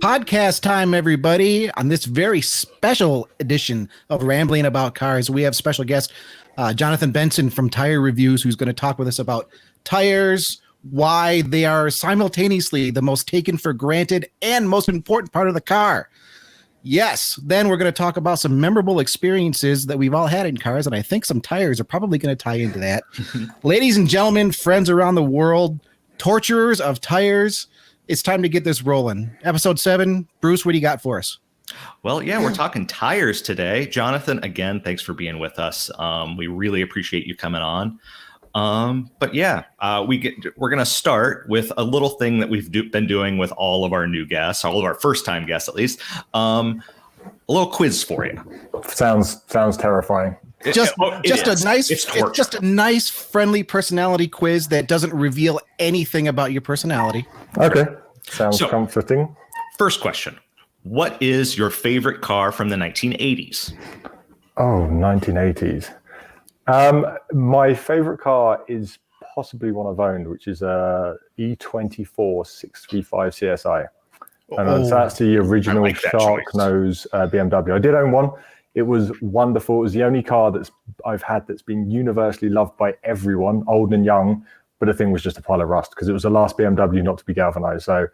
Podcast time, everybody. On this very special edition of Rambling About Cars, we have special guest Jonathan Benson from Tyre Reviews, who's going to talk with us about tires, why they are simultaneously the most taken for granted and most important part of the car. Yes, then we're going to talk about some memorable experiences that we've all had in cars, and I think some tires are probably going to tie into that. Ladies and gentlemen, friends around the world, torturers of tires, it's time to get this rolling. Episode 7. Bruce, what do you got for us? Well, yeah, we're talking tires today. Jonathan, again, thanks for being with us. We really appreciate you coming on. But yeah, we're going to start with a little thing that we've been doing with all of our new guests, all of our first-time guests at least. A little quiz for you. Sounds terrifying. Just a nice, friendly personality quiz that doesn't reveal anything about your personality. Okay, sounds comforting. First question. What is your favorite car from the 1980s? Oh, 1980s. My favorite car is possibly one I've owned, which is a E24 635 CSI. And that's the original shark nose BMW. I did own one. It was wonderful. It was the only car I've had that's been universally loved by everyone, old and young. But the thing was just a pile of rust because it was the last BMW not to be galvanized. So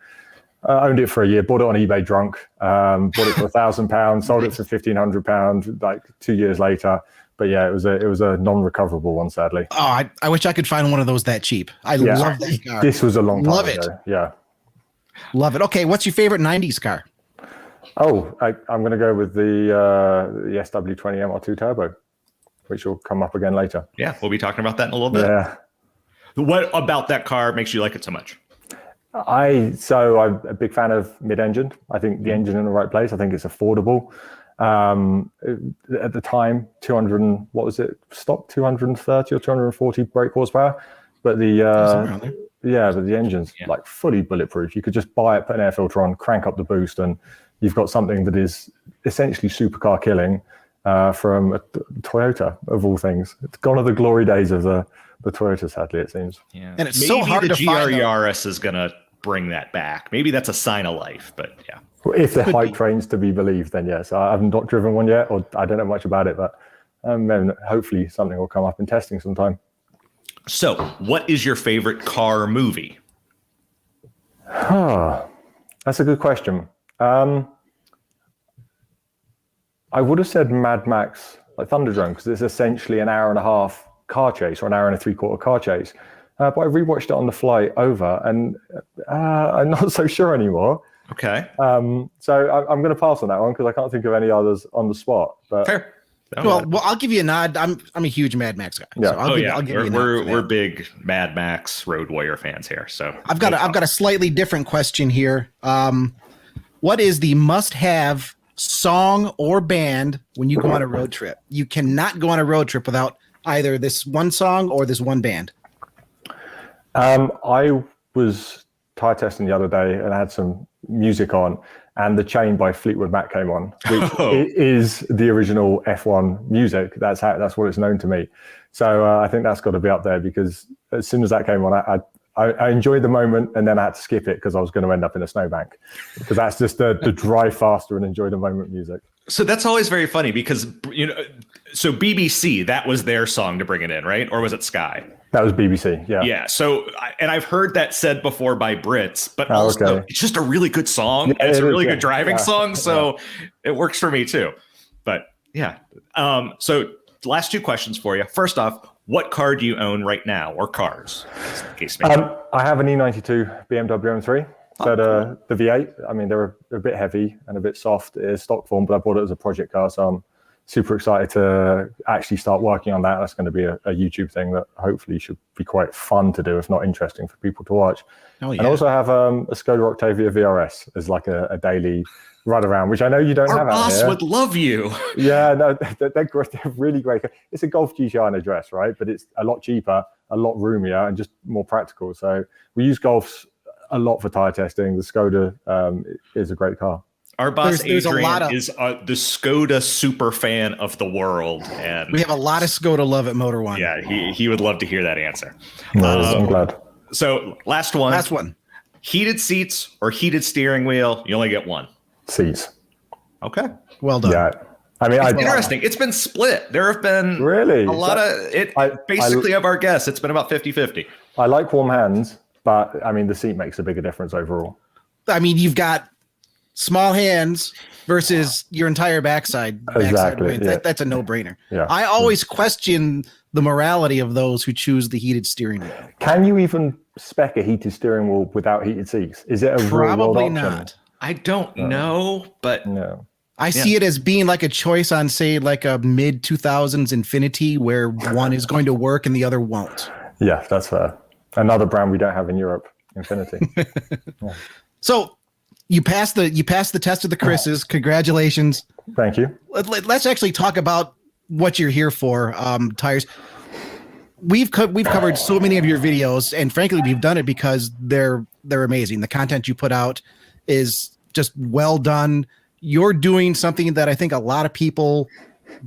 I owned it for a year, bought it on eBay drunk, bought it for £1,000, sold it for £1,500 like 2 years later. But yeah, it was a non-recoverable one, sadly. Oh, I wish I could find one of those that cheap. I love that car. This was a long time ago. It. Yeah. Love it. Okay, what's your favorite 90s car? Oh, I'm going to go with the SW20 MR2 Turbo, which will come up again later. Yeah, we'll be talking about that in a little bit. Yeah. What about that car makes you like it so much? I'm a big fan of mid-engine. I think the engine in the right place. I think it's affordable. At the time, 230 or 240 brake horsepower, but the engine's like fully bulletproof. You could just buy it, put an air filter on, crank up the boost, and you've got something that is essentially supercar killing from a Toyota of all things. It's gone are the glory days of the Toyota, sadly, it seems. Yeah, and it's so hard to find. Maybe the GR Yaris is gonna bring that back. Maybe that's a sign of life, but yeah. If they're hype trains to be believed, then yes. I've not driven one yet, or I don't know much about it, but hopefully something will come up in testing sometime. So, what is your favorite car movie? That's a good question. I would have said Mad Max, like Thunderdome, because it's essentially an hour and a half car chase or an hour and a three-quarter car chase. But I rewatched it on the flight over, and I'm not so sure anymore. Okay. So I'm going to pass on that one because I can't think of any others on the spot. But fair. Well, I'll give you a nod. I'm a huge Mad Max guy. Yeah. So I'll give you a nod. We're big Mad Max Road Warrior fans here. So I've got a slightly different question here. What is the must-have song or band when you go on a road trip? You cannot go on a road trip without either this one song or this one band. I was tire testing the other day and I had some music on, and The Chain by Fleetwood Mac came on, which is the original F1 music. That's what it's known to me. So I think that's got to be up there because as soon as that came on, I enjoyed the moment, and then I had to skip it because I was going to end up in a snowbank. Because that's just the drive faster and enjoy the moment music. So that's always very funny because, so BBC, that was their song to bring it in, right? Or was it Sky? That was BBC, yeah. Yeah, so, and I've heard that said before by Brits, but also it's just a really good song. Yeah, it's a really good driving song, so it works for me too. But yeah, so last two questions for you. First off, what car do you own right now, or cars? I have an E92 BMW M3. So the V8, I mean, they're a bit heavy and a bit soft. It is stock form, but I bought it as a project car, so I'm super excited to actually start working on that. That's going to be a YouTube thing that hopefully should be quite fun to do, if not interesting for people to watch. Oh, yeah. And I also have a Skoda Octavia VRS as like a daily run around, which I know you don't have out here. Our boss would love you. Yeah, no, they're great. They're really great. It's a Golf GTI in a dress, right? But it's a lot cheaper, a lot roomier, and just more practical. So we use Golfs a lot for tire testing. The Skoda is a great car. Our boss Adrian is the Skoda super fan of the world, and we have a lot of Skoda love at Motor One. Yeah, he would love to hear that answer. No, I'm glad. So last one. heated seats or heated steering wheel? You only get one. Seats. Okay. Well done. Yeah. I mean, It's interesting. It's been split. There have been really a lot of it. Basically, of our guests, it's been about 50-50. I like warm hands, but I mean, the seat makes a bigger difference overall. I mean, you've got small hands versus your entire backside. Exactly. Yeah. That's a no-brainer. Yeah. I always question the morality of those who choose the heated steering wheel. Can you even spec a heated steering wheel without heated seats? Is it a Probably real-world option? not. I don't know, but No. I see it as being like a choice on, say, like a mid-2000s Infinity, where one is going to work and the other won't. Yeah, that's fair. Another brand we don't have in Europe, Infinity. Yeah. So you passed the test of the Chris's. Congratulations. Thank you. Let's actually talk about what you're here for, Tires. We've covered so many of your videos, and frankly, we've done it because they're amazing. The content you put out is just well done. You're doing something that I think a lot of people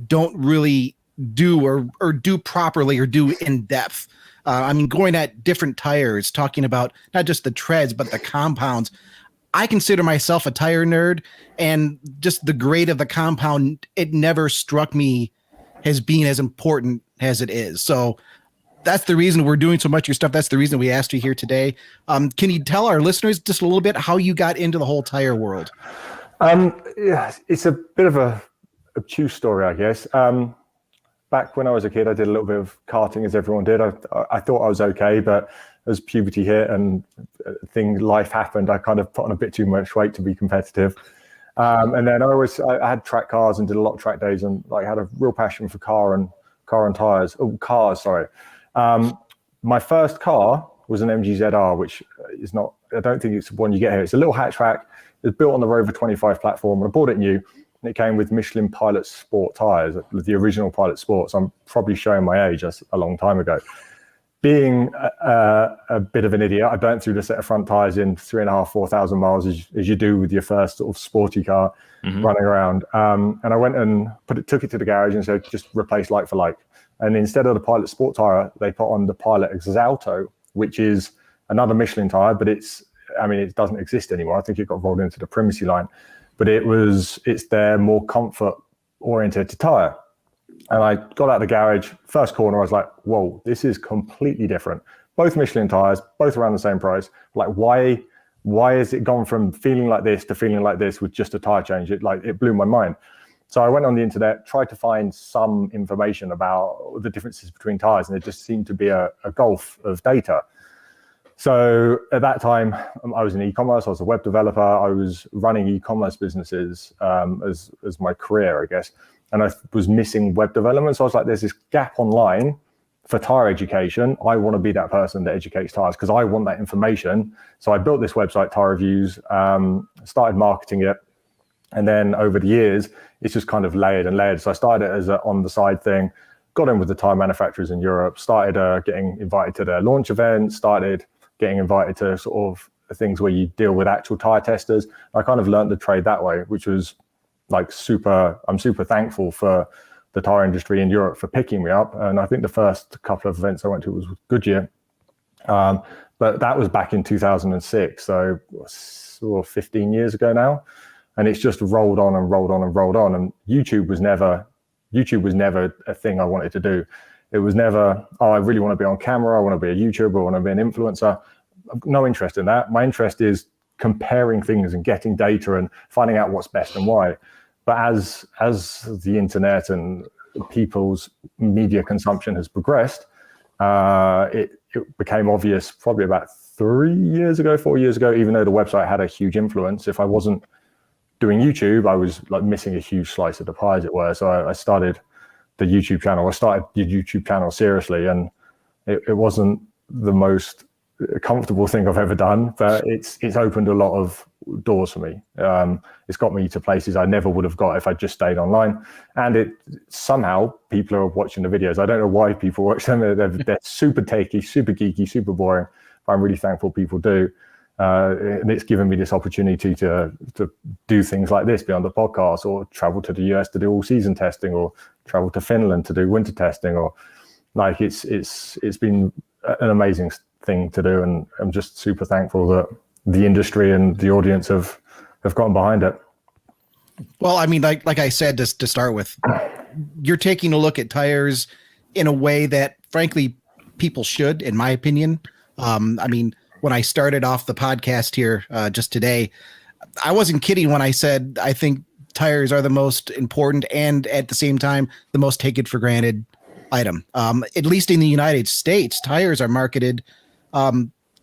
don't really do or do properly or do in depth. I mean, going at different tires, talking about not just the treads, but the compounds. I consider myself a tire nerd, and just the grade of the compound, it never struck me as being as important as it is. So that's the reason we're doing so much of your stuff. That's the reason we asked you here today. Can you tell our listeners just a little bit how you got into the whole tire world? Yeah, it's a bit of a obtuse story, I guess. Back when I was a kid, I did a little bit of karting, as everyone did. I thought I was okay, but as puberty hit and life happened, I kind of put on a bit too much weight to be competitive. And then I had track cars and did a lot of track days, and like had a real passion for cars. My first car was an MG-ZR, which is not, I don't think it's one you get here. It's a little hatchback. It was built on the Rover 25 platform, and I bought it new, and it came with Michelin Pilot Sport tires, the original Pilot Sports. I'm probably showing my age. That's a long time ago. Being a bit of an idiot, I burnt through the set of front tires in 3,500-4,000 miles, as you do with your first sort of sporty car running around. And I went and took it to the garage and said, just replace like for like. And instead of the Pilot Sport tire, they put on the Pilot Exalto, which is another Michelin tire, but it doesn't exist anymore. I think it got rolled into the Primacy line, but it's their more comfort oriented tire. And I got out of the garage, first corner, I was like, whoa, this is completely different. Both Michelin tires, both around the same price. Like, why has it gone from feeling like this to feeling like this with just a tire change? It blew my mind. So I went on the internet, tried to find some information about the differences between tires, and there just seemed to be a gulf of data. So at that time, I was in e-commerce. I was a web developer. I was running e-commerce businesses as my career, I guess. And I was missing web development. So I was like, there's this gap online for tire education. I want to be that person that educates tires because I want that information. So I built this website, Tyre Reviews, started marketing it. And then over the years, it's just kind of layered and layered. So I started it as an on-the-side thing, got in with the tire manufacturers in Europe, started getting invited to their launch events, started getting invited to sort of things where you deal with actual tire testers. I kind of learned the trade that way, which was I'm super thankful for the tire industry in Europe for picking me up. And I think the first couple of events I went to was Goodyear. But that was back in 2006. So sort of 15 years ago now. And it's just rolled on and rolled on and rolled on. And YouTube was never a thing I wanted to do. It was never, I really want to be on camera. I want to be a YouTuber. I want to be an influencer. No interest in that. My interest is comparing things and getting data and finding out what's best and why. But as the internet and people's media consumption has progressed, it became obvious probably about 4 years ago, even though the website had a huge influence. If I wasn't doing YouTube, I was like missing a huge slice of the pie, as it were. So I started the YouTube channel. I started the YouTube channel seriously, and it wasn't the most comfortable thing I've ever done, but it's opened a lot of doors for me. It's got me to places I never would have got if I just stayed online. And somehow people are watching the videos. I don't know why people watch them. They're super techy, super geeky, super boring. But I'm really thankful people do. And it's given me this opportunity to do things like this, be on the podcast, or travel to the US to do all season testing, or travel to Finland to do winter testing, or like it's been an amazing thing to do. And I'm just super thankful that the industry and the audience have gotten behind it. Well, I mean, like I said, just to start with, you're taking a look at tires in a way that, frankly, people should, in my opinion. I mean, when I started off the podcast here just today, I wasn't kidding when I said I think tires are the most important and at the same time the most taken for granted item. At least in the United States, tires are marketed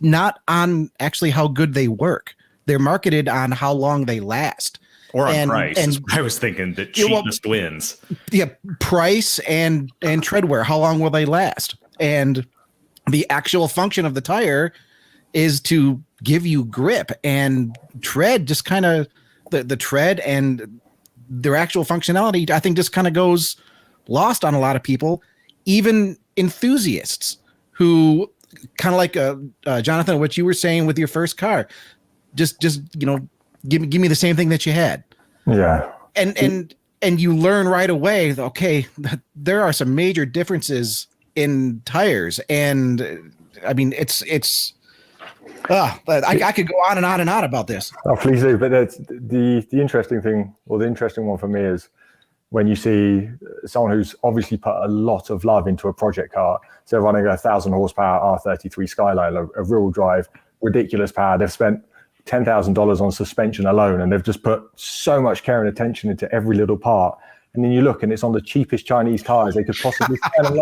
not on actually how good they work. They're marketed on how long they last. Or on price. And I was thinking that cheapest wins. Yeah, price and tread wear. How long will they last? And the actual function of the tire is to give you grip, and tread just kind of the tread and their actual functionality, I think, just kind of goes lost on a lot of people, even enthusiasts who kind of like Jonathan, what you were saying with your first car, just give me the same thing that you had. Yeah. And you learn right away, okay, there are some major differences in tires. And I mean, I could go on and on and on about this. Oh, please do. But the interesting thing, or the interesting one for me, is when you see someone who's obviously put a lot of love into a project car. So running a 1,000 horsepower R33 Skyline, a rear-wheel drive, ridiculous power. They've spent $10,000 on suspension alone, and they've just put so much care and attention into every little part. And then you look, and it's on the cheapest Chinese cars they could possibly spend.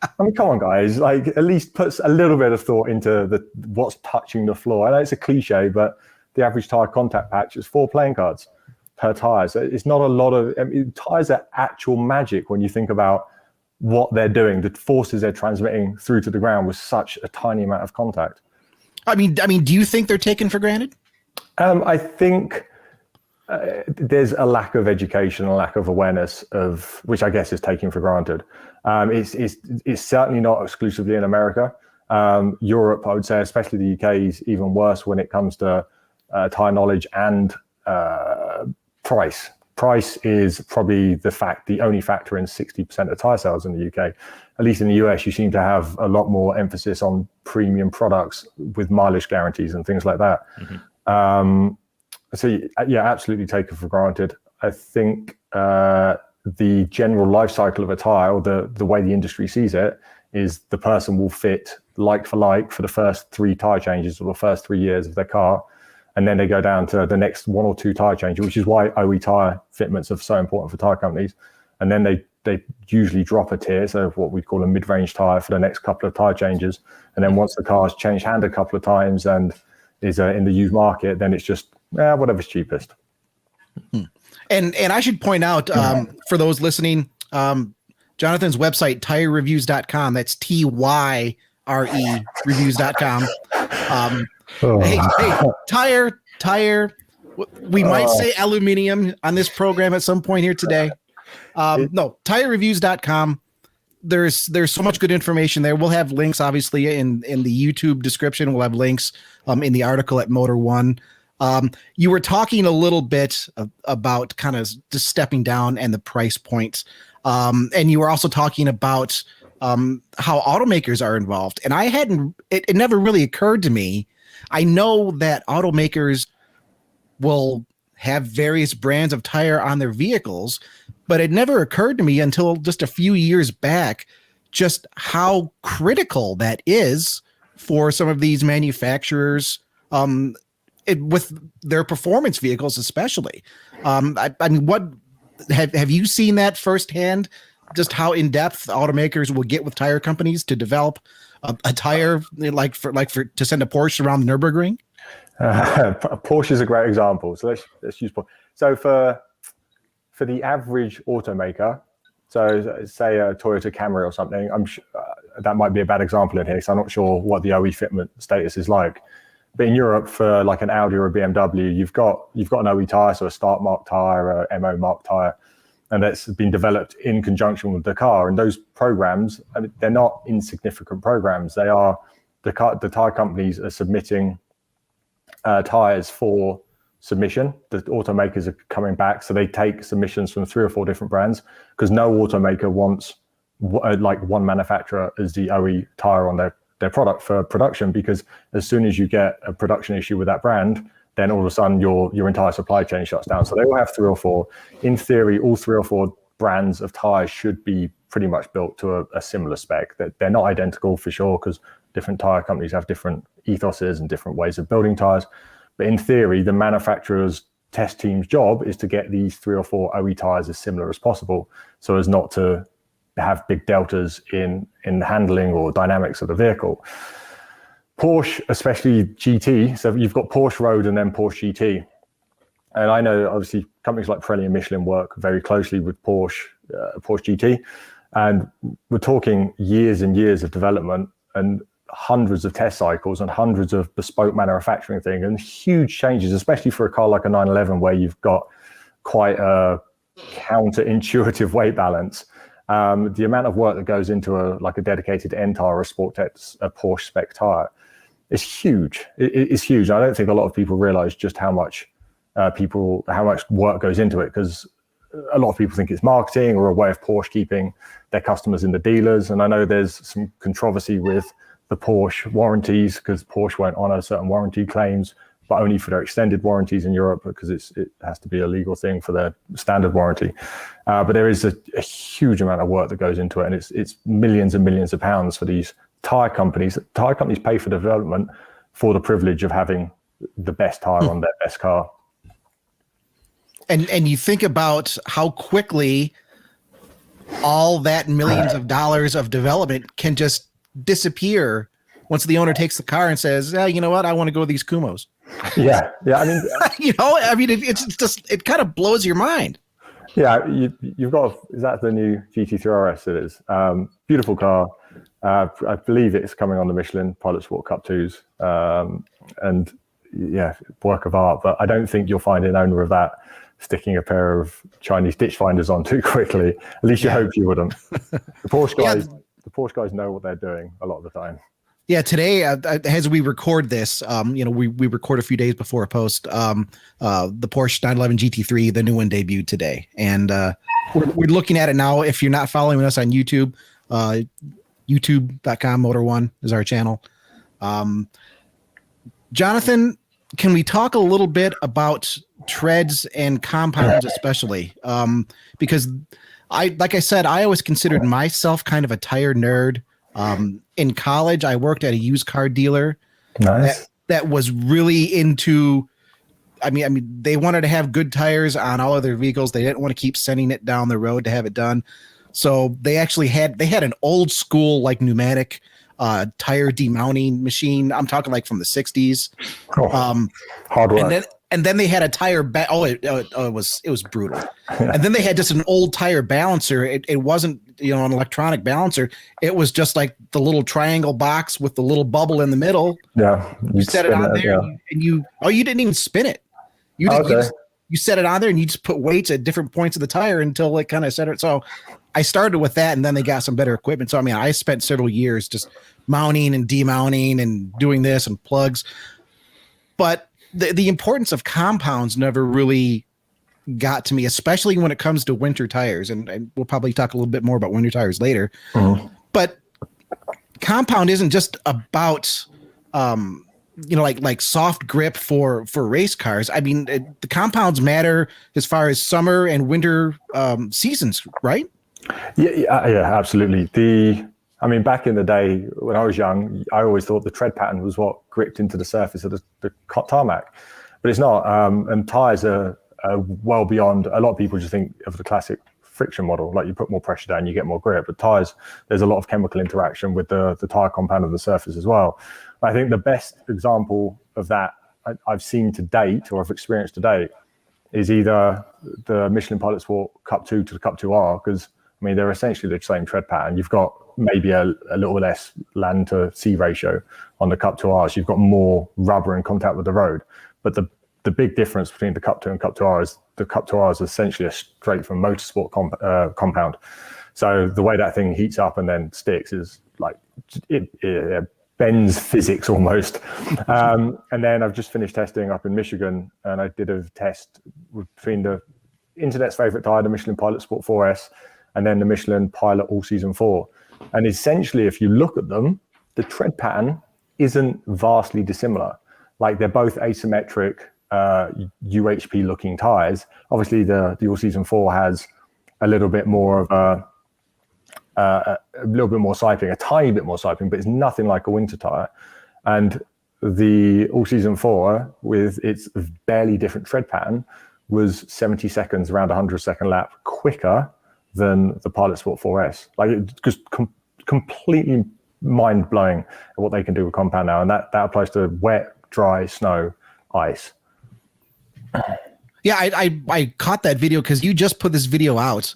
I mean, come on, guys! Like, at least put a little bit of thought into what's touching the floor. I know it's a cliche, but the average tire contact patch is 4 playing cards per tire. So it's not a lot of. I mean, tires are actual magic when you think about what they're doing, the forces they're transmitting through to the ground with such a tiny amount of contact. I mean, do you think they're taken for granted? I think there's a lack of education, a lack of awareness of which I guess is taken for granted. It's certainly not exclusively in America. Europe, I would say, especially the UK, is even worse when it comes to tire knowledge and price. Price is probably the only factor in 60% of tire sales in the UK. At least in the US, you seem to have a lot more emphasis on premium products with mileage guarantees and things like that. Mm-hmm. So yeah, absolutely taken for granted. I think the general life cycle of a tire, or the way the industry sees it, is the person will fit like for like for the first 3 tire changes or the first 3 years of their car, and then they go down to the next 1 or 2 tire changes, which is why OE tire fitments are so important for tire companies. And then they usually drop a tier, so what we call a mid-range tire, for the next couple of tire changes. And then once the car's changed hand a couple of times and is in the used market, then it's just whatever's cheapest. And I should point out for those listening, Jonathan's website, tyrereviews.com. That's TYRE reviews.com. Hey, tire. We might say aluminium on this program at some point here today. No, tyrereviews.com. There's so much good information there. We'll have links, obviously, in the YouTube description. We'll have links in the article at Motor One. You were talking a little bit about kind of just stepping down and the price points. And you were also talking about how automakers are involved. And it never really occurred to me. I know that automakers will have various brands of tire on their vehicles, but it never occurred to me until just a few years back just how critical that is for some of these manufacturers with their performance vehicles, especially. I mean, what have you seen that firsthand? Just how in depth automakers will get with tire companies to develop a tire, like to send a Porsche around the Nürburgring? Porsche is a great example. So let's use Porsche. So for the average automaker, so say a Toyota Camry or something, I'm sure that might be a bad example in here, so I'm not sure what the OE fitment status is like. But in Europe, for like an Audi or a BMW, you've got an OE tire, so a Start Mark tire, a MO Mark tire, and that's been developed in conjunction with the car. And those programs, I mean, they're not insignificant programs. They are the tire companies are submitting tires for submission. The automakers are coming back, so they take submissions from 3 or 4 different brands, because no automaker wants like one manufacturer as the OE tire on their product for production, because as soon as you get a production issue with that brand, then all of a sudden your entire supply chain shuts down. So they will have 3 or 4. In theory, all 3 or 4 brands of tires should be pretty much built to a similar spec. That they're not identical for sure, because different tire companies have different ethoses and different ways of building tires. But in theory, the manufacturer's test team's job is to get these 3 or 4 OE tires as similar as possible, so as not to have big deltas in the handling or dynamics of the vehicle. Porsche, especially GT, so you've got Porsche Road and then Porsche GT. And I know obviously companies like Pirelli and Michelin work very closely with Porsche GT. And we're talking years and years of development and hundreds of test cycles and hundreds of bespoke manufacturing things and huge changes, especially for a car like a 911 where you've got quite a counterintuitive weight balance. The amount of work that goes into a dedicated N tire or a Sportex, a Porsche spec tire, is huge. It's huge. I don't think a lot of people realize just how much work goes into it, because a lot of people think it's marketing or a way of Porsche keeping their customers in the dealers. And I know there's some controversy with the Porsche warranties, because Porsche won't honor certain warranty claims, but only for their extended warranties in Europe, because it has to be a legal thing for their standard warranty. But there is a huge amount of work that goes into it, and it's millions and millions of pounds for these tire companies. Tire companies pay for development for the privilege of having the best tire on their best car. And you think about how quickly all that millions of dollars of development can just disappear once the owner takes the car and says, you know what, I want to go with these Kumos. Yeah. I mean, it kind of blows your mind. Yeah, you've got, is that the new GT3 RS? It is. Beautiful car. I believe it's coming on the Michelin Pilot Sport Cup 2s. And yeah, work of art. But I don't think you'll find an owner of that sticking a pair of Chinese ditch finders on too quickly. At least you hope you wouldn't. The Porsche guys know what they're doing a lot of the time. Yeah, today, as we record this, we record a few days before a post. The Porsche 911 GT3, the new one debuted today, and we're looking at it now. If you're not following us on YouTube, youtube.com Motor1 is our channel. Jonathan, can we talk a little bit about treads and compounds, especially because like I said, I always considered myself kind of a tire nerd. In college, I worked at a used car dealer. Nice. That was really into, I mean, they wanted to have good tires on all of their vehicles. They didn't want to keep sending it down the road to have it done. So they actually had an old school, like, pneumatic tire demounting machine. I'm talking like from the 60s. Hard work. And then they had a tire it was brutal. And then they had just an old tire balancer. It wasn't, an electronic balancer. It was just like the little triangle box with the little bubble in the middle. Yeah. You set it on there and you didn't even spin it. You set it on there and you just put weights at different points of the tire until it kind of set it. So I started with that, and then they got some better equipment. So, I mean, I spent several years just mounting and demounting and doing this and plugs. But the importance of compounds never really got to me, especially when it comes to winter tires. And we'll probably talk a little bit more about winter tires later. Mm-hmm. But compound isn't just about, like soft grip for race cars. I mean, the compounds matter as far as summer and winter seasons, right? Yeah, absolutely. Back in the day when I was young, I always thought the tread pattern was what gripped into the surface of the tarmac, but it's not. And tires are well beyond. A lot of people just think of the classic friction model, like you put more pressure down, you get more grip. But tires, there's a lot of chemical interaction with the tire compound on the surface as well. I think the best example of that I've seen to date, or I've experienced to date, is either the Michelin Pilot Sport Cup 2 to the Cup 2R, because they're essentially the same tread pattern. You've got maybe a little less land to sea ratio on the Cup 2Rs. You've got more rubber in contact with the road. But the big difference between the Cup 2 and Cup 2R is the Cup 2R is essentially a straight from motorsport compound. So the way that thing heats up and then sticks is like it bends physics almost. And then I've just finished testing up in Michigan, and I did a test between the internet's favorite tire, the Michelin Pilot Sport 4S, and then the Michelin Pilot All Season 4. And essentially, if you look at them, the tread pattern isn't vastly dissimilar. Like they're both asymmetric UHP looking tires. Obviously the All Season 4 has a little bit more of a little bit more siping, a tiny bit more siping, but it's nothing like a winter tire. And the All Season 4 with its barely different tread pattern was 70 seconds, around 100-second lap quicker than the Pilot Sport 4S. Like it's just completely mind blowing at what they can do with compound now. And that applies to wet, dry, snow, ice. Yeah, I caught that video because you just put this video out.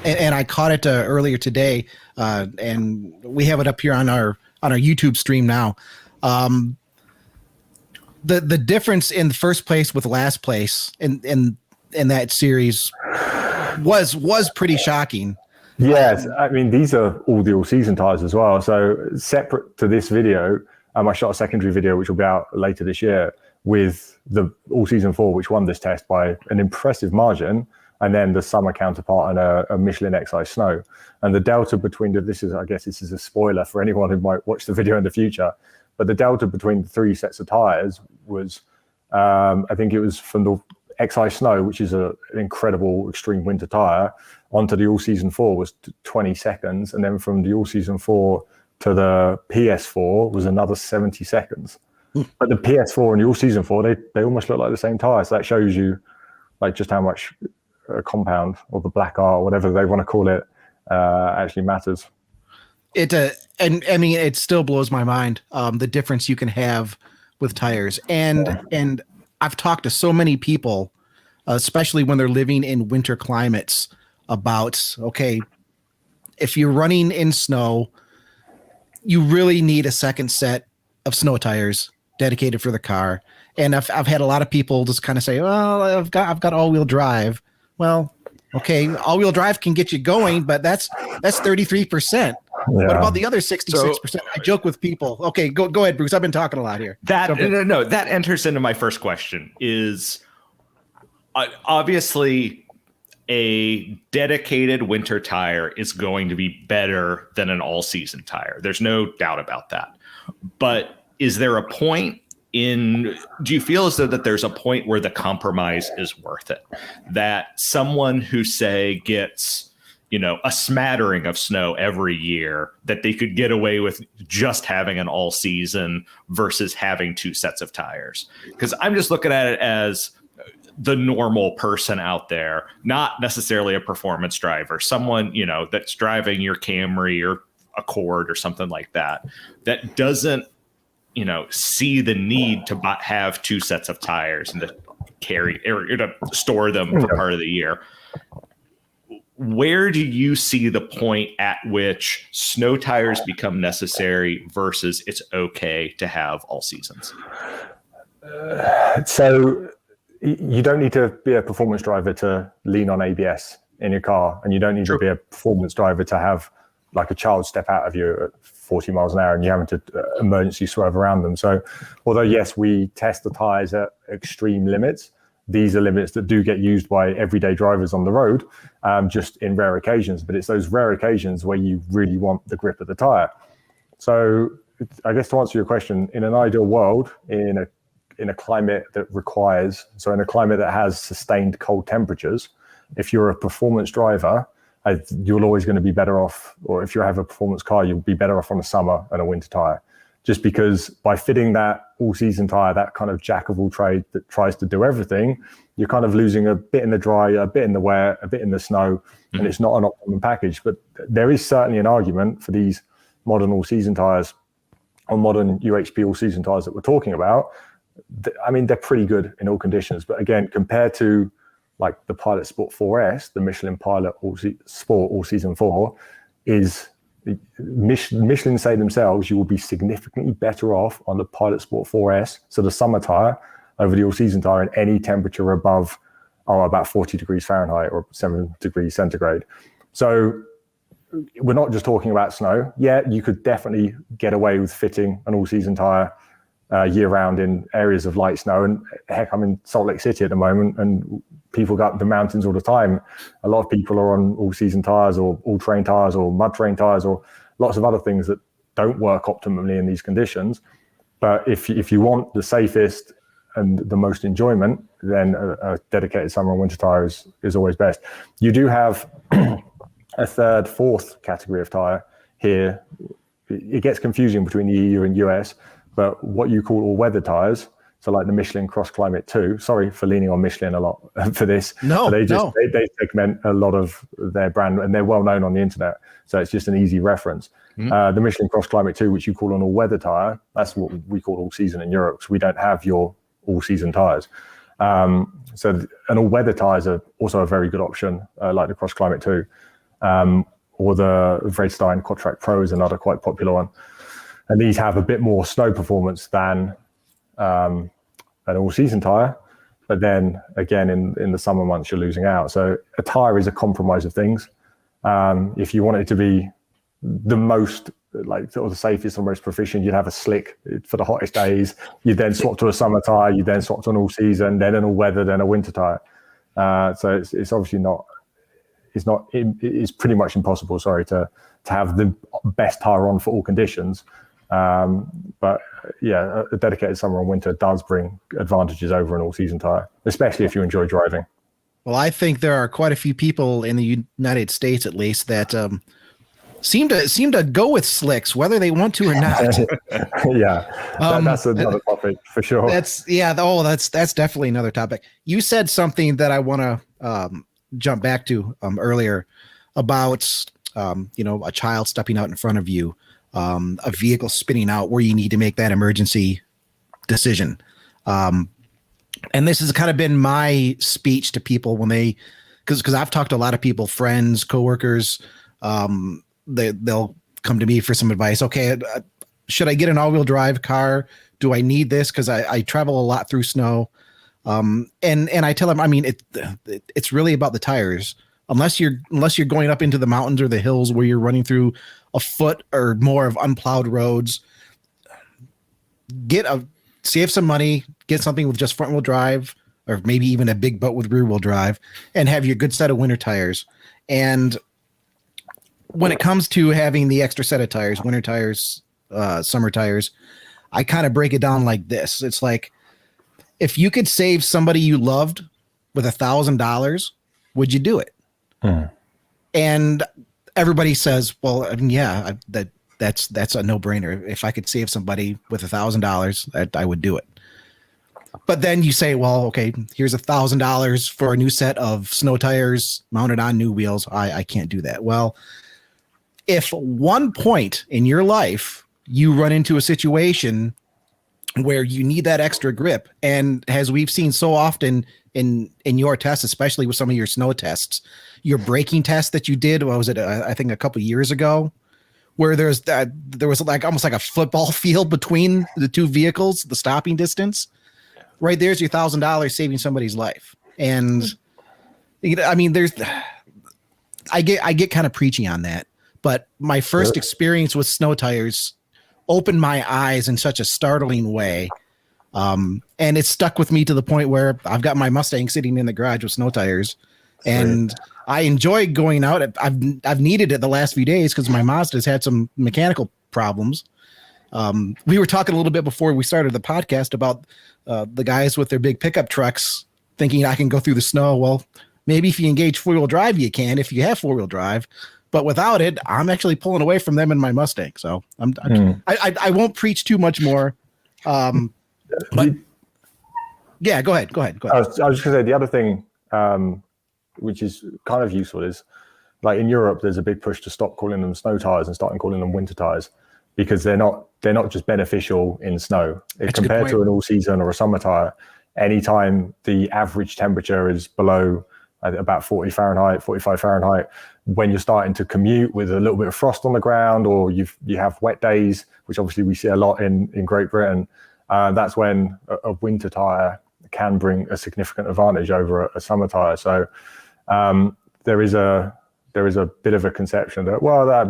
And I caught it earlier today, and we have it up here on our YouTube stream now. The difference in the first place with last place in that series was pretty shocking. Yes, I mean these are all the all season tires as well. So separate to this video, I shot a secondary video which will be out later this year with the All Season 4, which won this test by an impressive margin. And then the summer counterpart and a Michelin XI Snow. And the delta between I guess this is a spoiler for anyone who might watch the video in the future, but the delta between the three sets of tires was, I think it was from the XI Snow, which is an incredible extreme winter tire, onto the All Season 4 was 20 seconds. And then from the All Season 4 to the PS4 was another 70 seconds. But the PS4 and the All Season 4, they almost look like the same tire. So that shows you like just how much a compound or the black art or whatever they want to call it actually matters. And I mean it still blows my mind the difference you can have with tires. And I've talked to so many people, especially when they're living in winter climates, about okay, if you're running in snow, you really need a second set of snow tires dedicated for the car. And I've had a lot of people just kind of say, well, I've got all-wheel drive. Well, okay, all-wheel drive can get you going, but that's 33%. Yeah. What about the other 66%? I joke with people. Okay, go ahead, Bruce. I've been talking a lot here. That enters into my first question. Is obviously a dedicated winter tire is going to be better than an all-season tire. There's no doubt about that. But is there a point do you feel as though that there's a point where the compromise is worth it? That someone who say gets, a smattering of snow every year, that they could get away with just having an all season versus having two sets of tires? Because I'm just looking at it as the normal person out there, not necessarily a performance driver, someone, that's driving your Camry or Accord or something like that doesn't, see the need to have two sets of tires and to carry or to store them for part of the year. Where do you see the point at which snow tires become necessary versus it's okay to have all seasons? So you don't need to be a performance driver to lean on ABS in your car, and you don't need to be a performance driver to have like a child step out of you at 40 miles an hour and you're having to emergency swerve around them. So although, yes, we test the tires at extreme limits, these are limits that do get used by everyday drivers on the road, just in rare occasions. But it's those rare occasions where you really want the grip of the tire. So I guess to answer your question, in an ideal world, in a climate that in a climate that has sustained cold temperatures, if you're a performance driver, you're always going to be better off, or if you have a performance car, you'll be better off on a summer and a winter tire. Just because by fitting that all-season tire, that kind of jack of all trade that tries to do everything, you're kind of losing a bit in the dry, a bit in the wet, a bit in the snow, and it's not an optimum package. But there is certainly an argument for these modern all-season tires, or modern UHP all-season tires that we're talking about. I mean, they're pretty good in all conditions. But again, compared to like the Pilot Sport 4S, the Michelin Pilot Sport All Season 4, is Michelin say themselves, you will be significantly better off on the Pilot Sport 4S, so the summer tire, over the all season tire in any temperature above about 40 degrees Fahrenheit or 7 degrees centigrade. So we're not just talking about snow. Yeah, you could definitely get away with fitting an all season tire year round in areas of light snow. And heck, I'm in Salt Lake City at the moment, and people go up the mountains all the time. A lot of people are on all season tires or all terrain tires or mud terrain tires or lots of other things that don't work optimally in these conditions. But if you want the safest and the most enjoyment, then a dedicated summer and winter tire is always best. You do have a third, fourth category of tire here. It gets confusing between the EU and US, but what you call all-weather tires, so like the Michelin Cross Climate 2, sorry for leaning on Michelin a lot for this. No, they segment a lot of their brand, and they're well known on the internet, so it's just an easy reference. The Michelin Cross Climate 2, which you call an all-weather tire, that's what we call all-season in Europe, because we don't have your all-season tires. So an all-weather tires are also a very good option, like the Cross Climate 2, or the Vredstein Quadtrack Pro is another quite popular one. And these have a bit more snow performance than an all-season tire, but then again in the summer months you're losing out. So a tire is a compromise of things. If you want it to be the most or the safest or most proficient, you'd have a slick for the hottest days. You then swap to a summer tire, you then swap to an all-season, then an all-weather, then a winter tire. So it's obviously not. It's pretty much impossible. Sorry, to have the best tire on for all conditions. But yeah, a dedicated summer and winter does bring advantages over an all-season tire, especially if you enjoy driving. Well, I think there are quite a few people in the United States, at least, that seem to go with slicks, whether they want to or not. Yeah, that's another topic for sure. That's definitely another topic. You said something that I want to jump back to earlier about a child stepping out in front of you, a vehicle spinning out where you need to make that emergency decision. And this has kind of been my speech to people when because I've talked to a lot of people, friends, coworkers. They'll come to me for some advice. Okay, should I get an all-wheel drive car? Do I need this? Because I travel a lot through snow. And I tell them, I mean, it's really about the tires. Unless you're going up into the mountains or the hills where you're running through a foot or more of unplowed roads, save some money, get something with just front wheel drive, or maybe even a big boat with rear wheel drive, and have your good set of winter tires. And when it comes to having the extra set of tires, winter tires, summer tires, I kind of break it down like this. It's like, if you could save somebody you loved with $1,000, would you do it? And everybody says, well, I mean, yeah, that's a no-brainer. If I could save somebody with $1,000, I would do it. But then you say, well, okay, here's $1,000 for a new set of snow tires mounted on new wheels. I can't do that. Well, if one point in your life you run into a situation where you need that extra grip, and as we've seen so often in your tests, especially with some of your snow tests, your braking test that you did, what was it? I think a couple of years ago, where there was like almost like a football field between the two vehicles, the stopping distance. Right there's your $1,000 saving somebody's life. And I mean, I get kind of preachy on that, but my first experience with snow tires opened my eyes in such a startling way. And it stuck with me to the point where I've got my Mustang sitting in the garage with snow tires, and I enjoy going out. I've needed it the last few days because my Mazda's had some mechanical problems. We were talking a little bit before we started the podcast about the guys with their big pickup trucks thinking I can go through the snow. Well, maybe if you engage four-wheel drive, you can, if you have four-wheel drive. But without it, I'm actually pulling away from them in my Mustang. So I won't preach too much more. But yeah, go ahead. I was just going to say the other thing, which is kind of useful, is like in Europe, there's a big push to stop calling them snow tires and starting calling them winter tires, because they're not just beneficial in snow. Compared to an all-season or a summer tire, anytime the average temperature is below about 40 Fahrenheit, 45 Fahrenheit, when you're starting to commute with a little bit of frost on the ground, or you have wet days, which obviously we see a lot in Great Britain, that's when a winter tire can bring a significant advantage over a summer tire. So there is a bit of a conception that,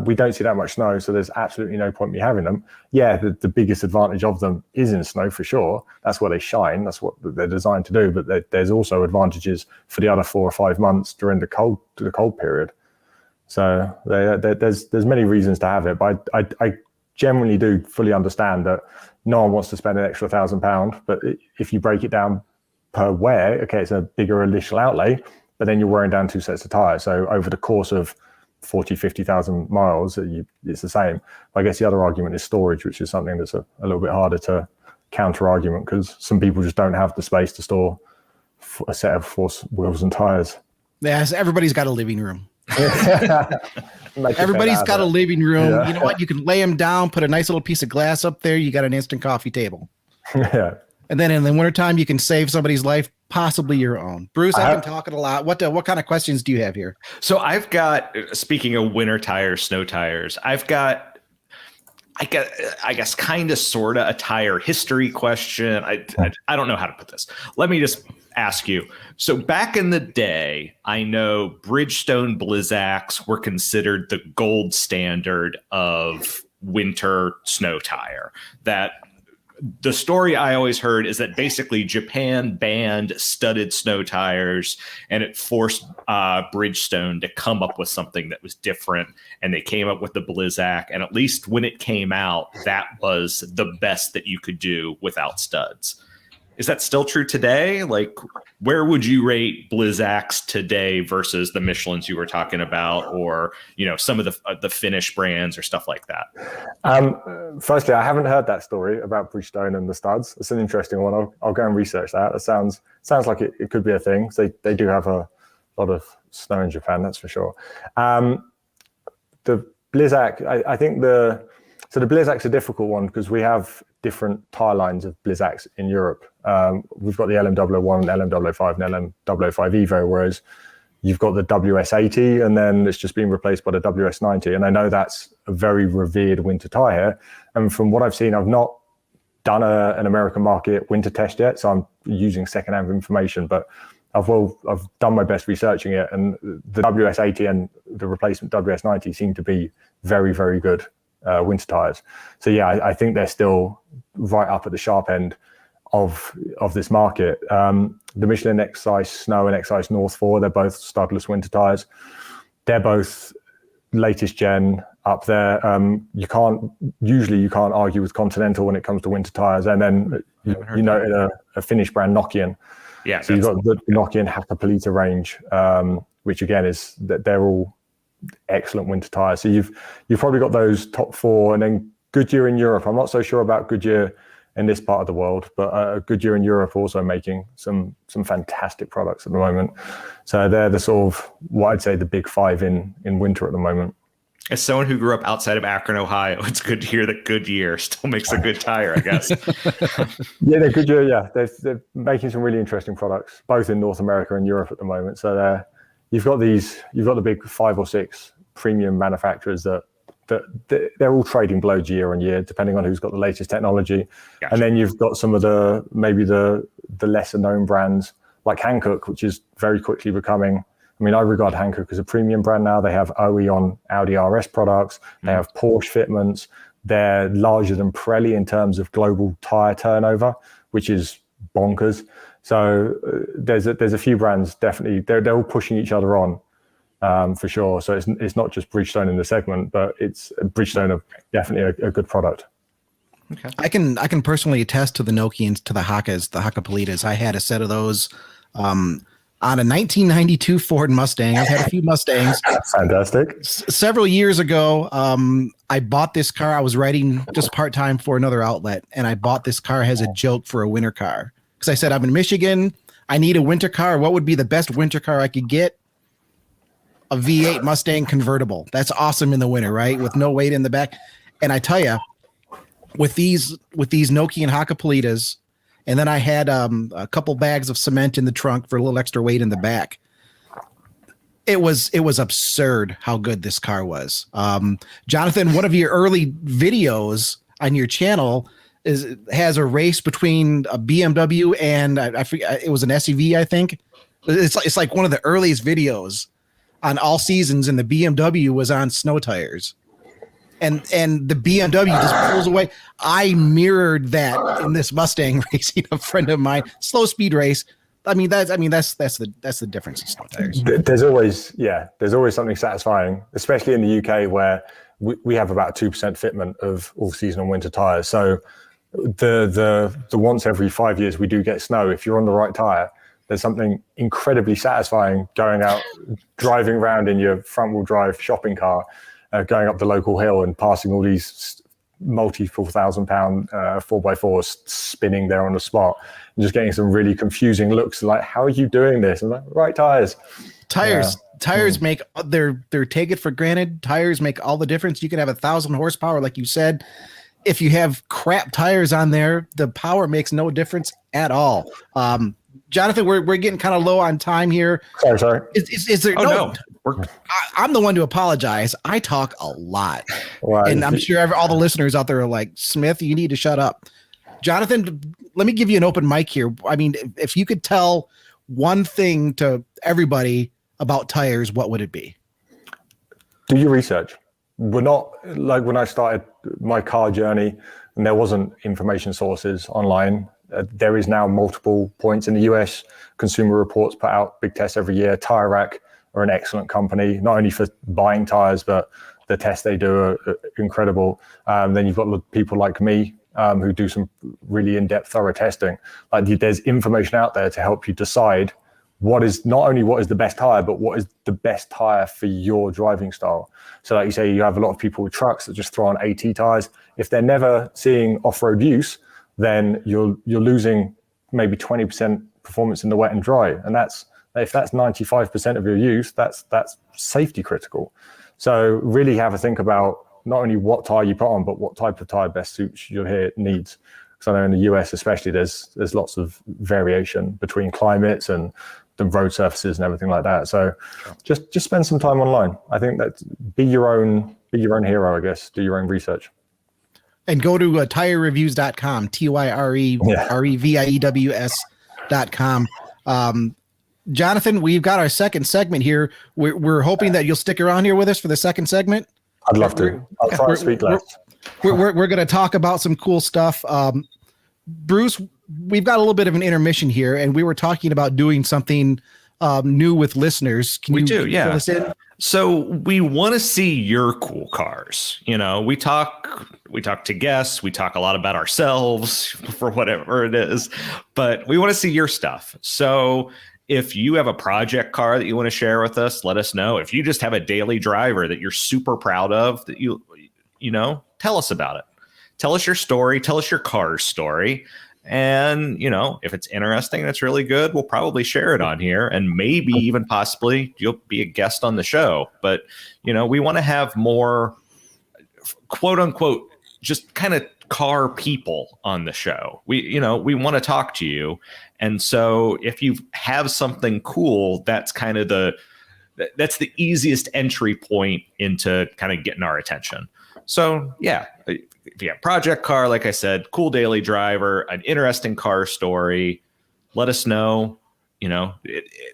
we don't see that much snow, so there's absolutely no point in me having them. Yeah, the biggest advantage of them is in snow for sure. That's where they shine. That's what they're designed to do. But there's also advantages for the other 4 or 5 months during the cold period. So there's many reasons to have it. But I generally do fully understand that no one wants to spend an extra £1,000, but if you break it down per wear, okay, it's a bigger initial outlay, but then you're wearing down 2 sets of tires. So over the course of 40, 50,000 miles, it's the same. I guess the other argument is storage, which is something that's a little bit harder to counter argument, because some people just don't have the space to store a set of 4 wheels and tires. Yes, everybody's got a living room. Everybody's got a living room. Yeah. You know what? You can lay them down, put a nice little piece of glass up there. You got an instant coffee table. Yeah. And then in the wintertime, you can save somebody's life, possibly your own. Bruce, I've been talking a lot. What kind of questions do you have here? So I've got, speaking of winter tires, snow tires, I guess kind of sort of a tire history question. I don't know how to put this. Let me just ask you. So back in the day, I know Bridgestone Blizzaks were considered the gold standard of winter snow tire. That the story I always heard is that basically Japan banned studded snow tires, and it forced Bridgestone to come up with something that was different. And they came up with the Blizzak. And at least when it came out, that was the best that you could do without studs. Is that still true today? Like, where would you rate Blizzaks today versus the Michelins you were talking about, or, you know, some of the Finnish brands or stuff like that? Firstly, I haven't heard that story about Bridgestone and the studs. It's an interesting one. I'll go and research that. It sounds like it could be a thing. So they do have a lot of snow in Japan, that's for sure. The Blizzak, I think the Blizzak's a difficult one because we have different tire lines of Blizzaks in Europe. We've got the LM001, LM005, and LM005 Evo, whereas you've got the WS80, and then it's just been replaced by the WS90. And I know that's a very revered winter tire. And from what I've seen, I've not done an American market winter test yet, so I'm using secondhand information, but I've done my best researching it. And the WS80 and the replacement WS90 seem to be very, very good winter tires. So yeah, I think they're still right up at the sharp end of this market. The Michelin X-Size Snow and X-Size North 4, they're both studless winter tires. They're both latest gen up there. You can't argue with Continental when it comes to winter tires. And then you noted a Finnish brand, Nokian. Yeah. So you've got the Nokian Hakkapeliitta range, which again is that they're all excellent winter tires. So you've probably got those top 4, and then Goodyear in Europe. I'm not so sure about Goodyear in this part of the world, but Goodyear in Europe also making some fantastic products at the moment. So they're the sort of what I'd say the big 5 in winter at the moment. As someone who grew up outside of Akron, Ohio, it's good to hear that Goodyear still makes a good tire, I guess. Yeah, they're Goodyear. Yeah, they're making some really interesting products, both in North America and Europe at the moment. So you've got the big 5 or 6 premium manufacturers that they're all trading blows year on year, depending on who's got the latest technology. Gotcha. And then you've got some of the lesser known brands like Hankook, which is very quickly becoming. I mean, I regard Hankook as a premium brand now. They have OE on Audi RS products. They have Porsche fitments. They're larger than Pirelli in terms of global tire turnover, which is bonkers. So there's a few brands definitely. They're all pushing each other on. For sure. So it's not just Bridgestone in the segment, but it's Bridgestone are definitely a good product. Okay. I can personally attest to the Nokians, to the Hakkapeliittas. I had a set of those on a 1992 Ford Mustang. I've had a few Mustangs. Fantastic. Several years ago, I bought this car. I was writing just part-time for another outlet, and I bought this car as a joke for a winter car. Because I said, I'm in Michigan. I need a winter car. What would be the best winter car I could get? A V8 Mustang convertible. That's awesome in the winter, right? With no weight in the back. And I tell you, with these Nokian Hakkapeliittas, and then I had a couple bags of cement in the trunk for a little extra weight in the back. It was absurd how good this car was. Jonathan, one of your early videos on your channel has a race between a BMW and I forget, it was an SUV, I think. It's like one of the earliest videos on all seasons, and the BMW was on snow tires, and the BMW just pulls away. I mirrored that in this Mustang racing. A friend of mine, slow speed race. That's the difference in snow tires. There's always something satisfying, especially in the UK where we have about 2% fitment of all season and winter tires. So the once every 5 years we do get snow, if you're on the right tire, there's something incredibly satisfying going out, driving around in your front wheel drive shopping car, going up the local hill and passing all these multiple £1,000 4x4s spinning there on the spot, and just getting some really confusing looks like, how are you doing this? And like, right tires. Tires make they're take it for granted. Tires make all the difference. You can have 1,000 horsepower, like you said. If you have crap tires on there, the power makes no difference at all. Jonathan, we're getting kind of low on time here. Sorry. Is there? No. I'm the one to apologize. I talk a lot, Well, and I'm sure all the listeners out there are like, Smith, you need to shut up. Jonathan, let me give you an open mic here. I mean, if you could tell one thing to everybody about tires, what would it be? Do your research. We're not like when I started my car journey and there wasn't information sources online. There is now multiple points in the US. Consumer Reports put out big tests every year. Tyre Rack are an excellent company, not only for buying tires, but the tests they do are incredible. Then you've got people like me who do some really in-depth, thorough testing. Like there's information out there to help you decide what is the best tire, but what is the best tire for your driving style. So like you say, you have a lot of people with trucks that just throw on AT tires. If they're never seeing off-road use, then you're losing maybe 20% performance in the wet and dry. And if that's 95% of your use, that's safety critical. So really have a think about not only what tire you put on, but what type of tire best suits your needs. Because I know in the US especially, there's lots of variation between climates and the road surfaces and everything like that. So just spend some time online. I think that be your own hero, I guess. Do your own research. And go to tyrereviews.com, TYREVIEWS.com. Jonathan, we've got our second segment here. We're hoping that you'll stick around here with us for the second segment. I'd love to. I'll try to speak less. We're going to talk about some cool stuff. Bruce, we've got a little bit of an intermission here, and we were talking about doing something new with listeners. Can you fill us in? So we want to see your cool cars. You know, we talk to guests, we talk a lot about ourselves for whatever it is, but we want to see your stuff. So if you have a project car that you want to share with us, let us know. If you just have a daily driver that you're super proud of, that you know, tell us about it. Tell us your story. Tell us your car's story. And, you know, if it's interesting, that's really good, we'll probably share it on here, and maybe even possibly you'll be a guest on the show. But, you know, we want to have more quote unquote, just kind of car people on the show. We want to talk to you. And so if you have something cool, that's kind of the easiest entry point into kind of getting our attention. So yeah, if you have project car, like I said, cool daily driver, an interesting car story, let us know. You know,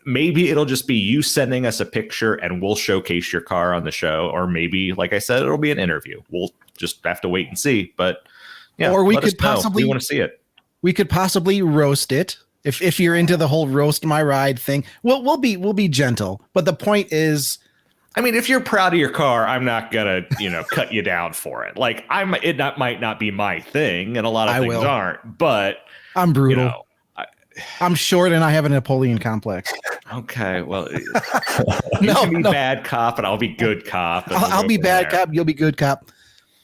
maybe it'll just be you sending us a picture and we'll showcase your car on the show. Or maybe, like I said, it'll be an interview. We'll just have to wait and see. But yeah, or we could possibly want to see it. We could possibly roast it. If you're into the whole roast my ride thing, we'll be gentle. But the point is, I mean, if you're proud of your car, I'm not gonna, cut you down for it. Like might not be my thing, and a lot of things aren't. But I'm brutal. I'm short, and I have a Napoleon complex. Okay, well, you can be bad cop, and I'll be good cop. I'll be bad cop. You'll be good cop.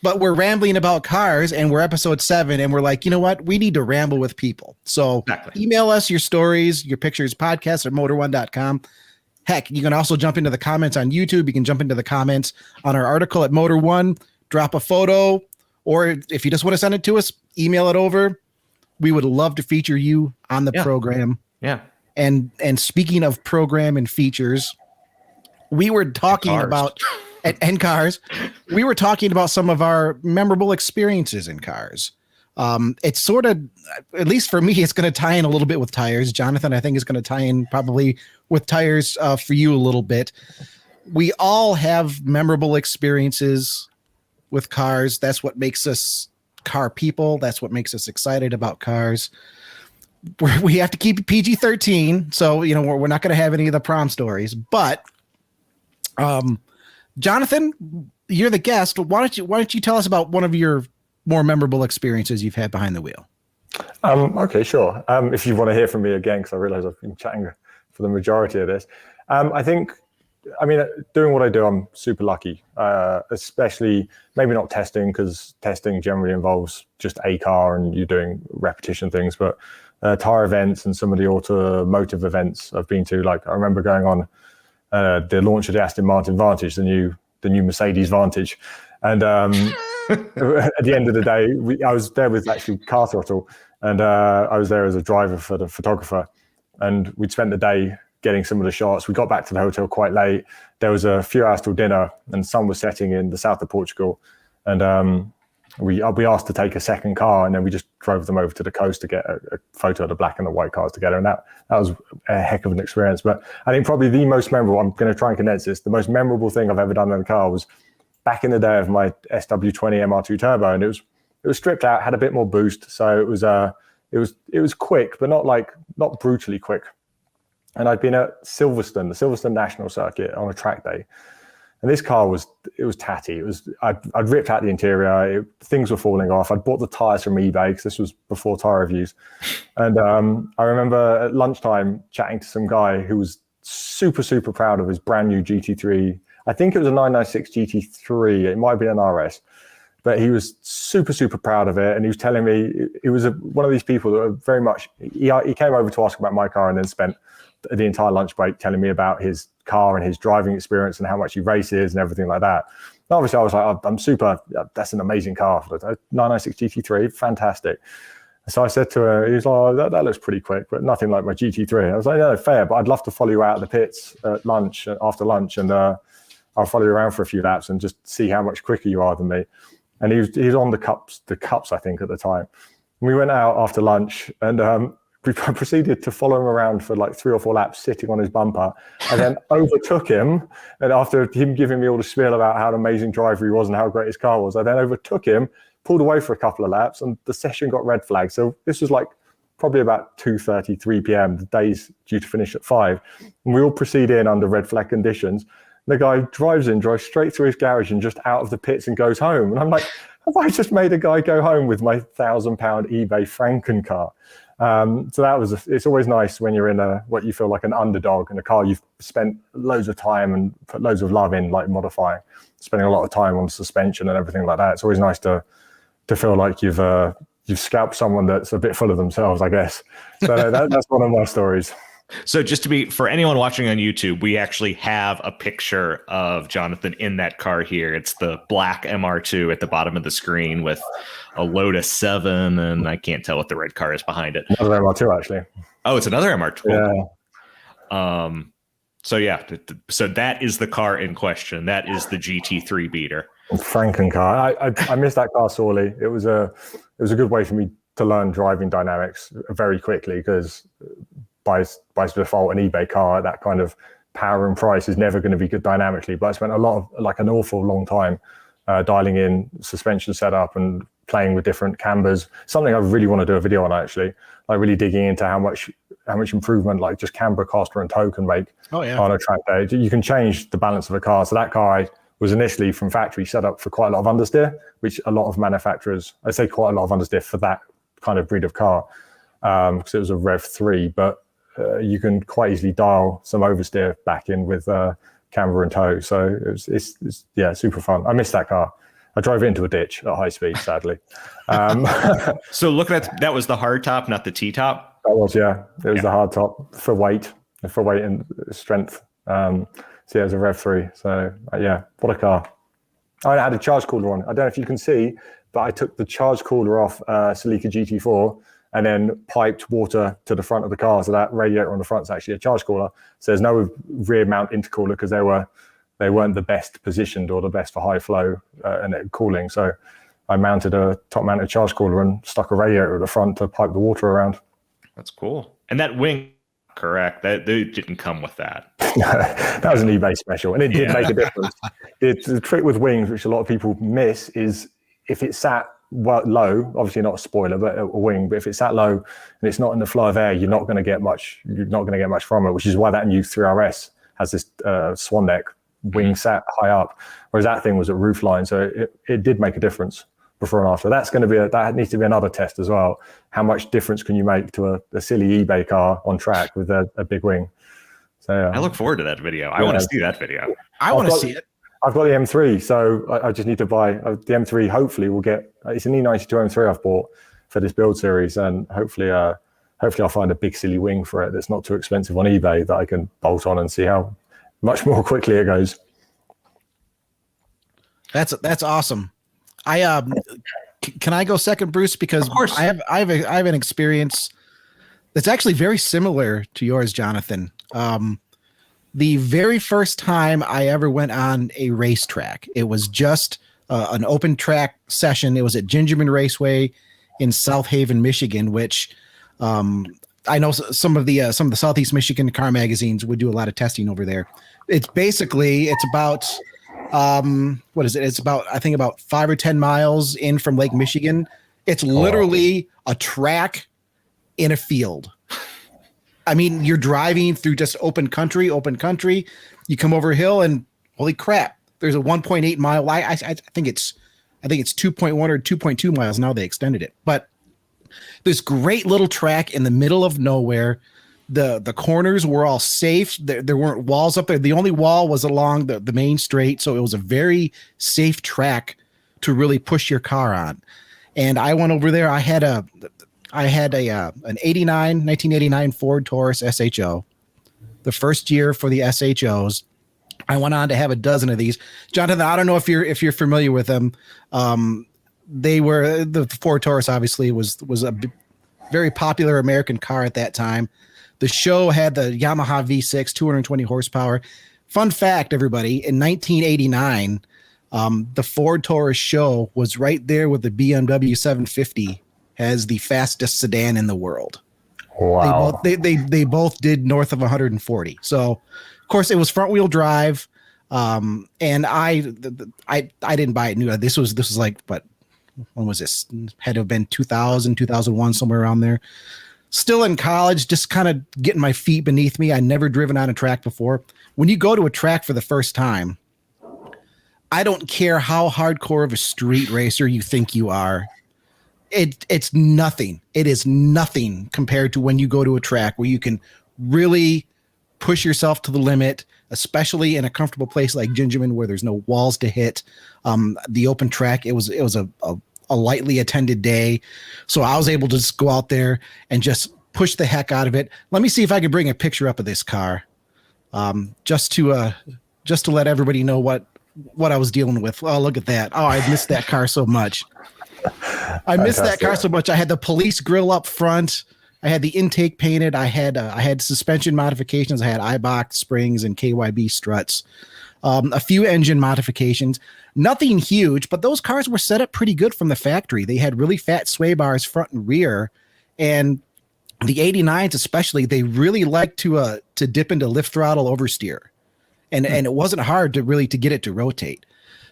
But we're rambling about cars, and we're episode 7, and we're like, you know what? We need to ramble with people. So Email us your stories, your pictures, podcast at motor1.com. Heck, you can also jump into the comments on YouTube. You can jump into the comments on our article at Motor One, drop a photo, or if you just want to send it to us, email it over. We would love to feature you on the program. Yeah. And speaking of program and features, we were talking about and cars. We were talking about some of our memorable experiences in cars. It's sort of, at least for me, it's going to tie in a little bit with tires. Jonathan, I think, is going to tie in probably with tires for you a little bit. We all have memorable experiences with cars. That's what makes us car people. That's what makes us excited about cars. We have to keep it PG-13, so we're not going to have any of the prom stories. But Jonathan, you're the guest. Why don't you tell us about one of your more memorable experiences you've had behind the wheel? Okay, sure. If you want to hear from me again, because I realize I've been chatting for the majority of this. I mean, doing what I do, I'm super lucky, especially maybe not testing, because testing generally involves just a car and you're doing repetition things, but tire events and some of the automotive events I've been to. Like I remember going on the launch of the Aston Martin Vantage, the new Mercedes Vantage. And at the end of the day, I was there with actually Car Throttle, and I was there as a driver for the photographer. And we'd spent the day getting some of the shots. We got back to the hotel quite late. There was a few hours till dinner, and the sun was setting in the south of Portugal. And we asked to take a second car, and then we just drove them over to the coast to get a photo of the black and the white cars together. And that was a heck of an experience. But I think probably the most memorable, I'm going to try and condense this, the most memorable thing I've ever done in a car was back in the day of my SW20 MR2 Turbo, and it was stripped out, had a bit more boost, so it was quick, but not brutally quick. And I'd been at Silverstone, the Silverstone National Circuit, on a track day, and this car was tatty. I'd ripped out the interior, things were falling off. I'd bought the tires from eBay because this was before Tyre Reviews, and I remember at lunchtime chatting to some guy who was super proud of his brand new GT3. I think it was a 996 GT3. It might have been an RS, but he was super proud of it. And he was telling me he was one of these people that were very much, he came over to ask about my car and then spent the entire lunch break telling me about his car and his driving experience and how much he races and everything like that. And obviously I was like, I'm super, that's an amazing car. 996 GT3, fantastic. So I said to her, he was like, oh, that looks pretty quick, but nothing like my GT3. I was like, no, fair, but I'd love to follow you out of the pits at lunch, after lunch, and I'll follow you around for a few laps and just see how much quicker you are than me. And he was on the cups, I think, at the time. And we went out after lunch, and we proceeded to follow him around for like 3 or 4 laps, sitting on his bumper, and then overtook him. And after him giving me all the spiel about how an amazing driver he was and how great his car was, I then overtook him, pulled away for a couple of laps, and the session got red flagged. So this was like probably about 2:30, 3 p.m. The day's due to finish at 5. And we all proceed in under red flag conditions. The guy drives straight through his garage and just out of the pits and goes home. And I'm like, have I just made a guy go home with my £1,000 eBay Franken car? So it's always nice when you're in what you feel like an underdog in a car you've spent loads of time and put loads of love in, like modifying, spending a lot of time on suspension and everything like that. It's always nice to feel like you've scalped someone that's a bit full of themselves, I guess. So that's one of my stories. So just for anyone watching on YouTube, we actually have a picture of Jonathan in that car here. It's the black MR2 at the bottom of the screen with a Lotus 7, and I can't tell what the red car is behind it. Another MR2, actually. Oh, it's another MR2. Yeah. So that is the car in question. That is the GT3 beater. Franken car. I missed that car sorely. It was a good way for me to learn driving dynamics very quickly, because by default, an eBay car at that kind of power and price is never going to be good dynamically. But I spent an awful long time dialing in suspension setup and playing with different cambers. Something I really want to do a video on, actually, like really digging into how much improvement like just camber, caster, and toe can make on a track day. You can change the balance of a car. So that car was initially from factory set up for quite a lot of understeer, which a lot of manufacturers, I say quite a lot of understeer for that kind of breed of car, because it was a Rev 3, but you can quite easily dial some oversteer back in with camber and toe. So it's super fun. I missed that car. I drove it into a ditch at high speed, sadly. So looking at that was the hard top, not the T top. That was, yeah. It was the hard top for weight and strength. So yeah, it was a Rev 3. So yeah, what a car. I had a charge cooler on. I don't know if you can see, but I took the charge cooler off Celica GT4 and then piped water to the front of the car. So that radiator on the front is actually a charge cooler. So there's no rear mount intercooler, because they weren't the best positioned or the best for high flow and cooling. So I mounted a top mounted charge cooler and stuck a radiator at the front to pipe the water around. That's cool. And that wing, correct? That they didn't come with that. That was an eBay special, and it did make a difference. The trick with wings, which a lot of people miss, is if it sat low, obviously not a spoiler, but a wing. But if it's sat low and it's not in the flow of air, you're not going to get much. You're not going to get much from it, which is why that new 3RS has this swan deck wing sat high up, whereas that thing was at roof line. So it did make a difference before and after. That's going to be that needs to be another test as well. How much difference can you make to a silly eBay car on track with a big wing? So I look forward to that video. I want to see that video. I want to see it. I've got the M3, so I just need to buy the M3. Hopefully, we'll get. It's an E92 M3 I've bought for this build series, and hopefully I'll find a big silly wing for it that's not too expensive on eBay that I can bolt on and see how much more quickly it goes. That's awesome. Can I go second, Bruce? Because of course. I have an experience that's actually very similar to yours, Jonathan. The very first time I ever went on a racetrack, it was just an open track session. It was at Gingerman Raceway in South Haven, Michigan, which I know some of the Southeast Michigan car magazines would do a lot of testing over there. It's about what is it? It's about, I think, about 5 or 10 miles in from Lake Michigan. It's literally a track in a field. I mean, you're driving through just open country. You come over a hill and holy crap, there's a 1.8 mile. I think it's 2.1 or 2.2 miles. Now they extended it, but this great little track in the middle of nowhere. The corners were all safe. There weren't walls up there. The only wall was along the main straight. So it was a very safe track to really push your car on. And I went over there. I had an 1989 Ford Taurus SHO. The first year for the SHOs, I went on to have a dozen of these. Jonathan, I don't know if you're familiar with them. They were the Ford Taurus. Obviously, was a very popular American car at that time. The show had the Yamaha V6, 220 horsepower. Fun fact, everybody, in 1989, the Ford Taurus show was right there with the BMW 750 as the fastest sedan in the world. Wow. They both did north of 140. So, of course, it was front wheel drive. And I didn't buy it new. This was like, what, when was this? Had to have been 2000, 2001, somewhere around there. Still in college, just kind of getting my feet beneath me. I'd never driven on a track before. When you go to a track for the first time, I don't care how hardcore of a street racer you think you are. It's nothing. It is nothing compared to when you go to a track where you can really push yourself to the limit, especially in a comfortable place like Gingerman where there's no walls to hit. The open track, it was a lightly attended day. So I was able to just go out there and just push the heck out of it. Let me see if I can bring a picture up of this car. Just to let everybody know what I was dealing with. Oh, look at that. Oh, I missed that car so much. I missed that car so much. I had the police grill up front. I had the intake painted. I had suspension modifications. I had Eibach springs and KYB struts. A few engine modifications. Nothing huge, but those cars were set up pretty good from the factory. They had really fat sway bars front and rear, and the 89s especially, they really like to dip into lift throttle oversteer, and it wasn't hard to get it to rotate.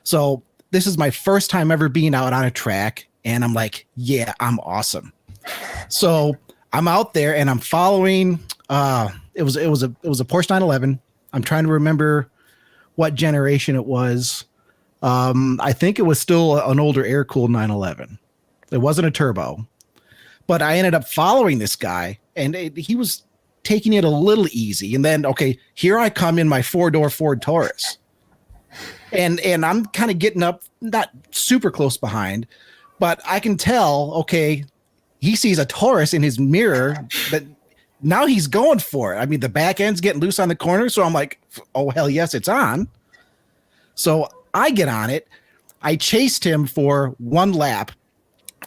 So this is my first time ever being out on a track, and I'm like, yeah, I'm awesome. So I'm out there and I'm following. It was a Porsche 911. I'm trying to remember what generation it was. I think it was still an older air-cooled 911. It wasn't a turbo. But I ended up following this guy, and he was taking it a little easy. And then, okay, here I come in my four-door Ford Taurus. And I'm kind of getting up, not super close behind, but I can tell, okay, he sees a Taurus in his mirror, but now he's going for it. I mean, the back end's getting loose on the corner, so I'm like, oh, hell yes, it's on. So I get on it. I chased him for one lap,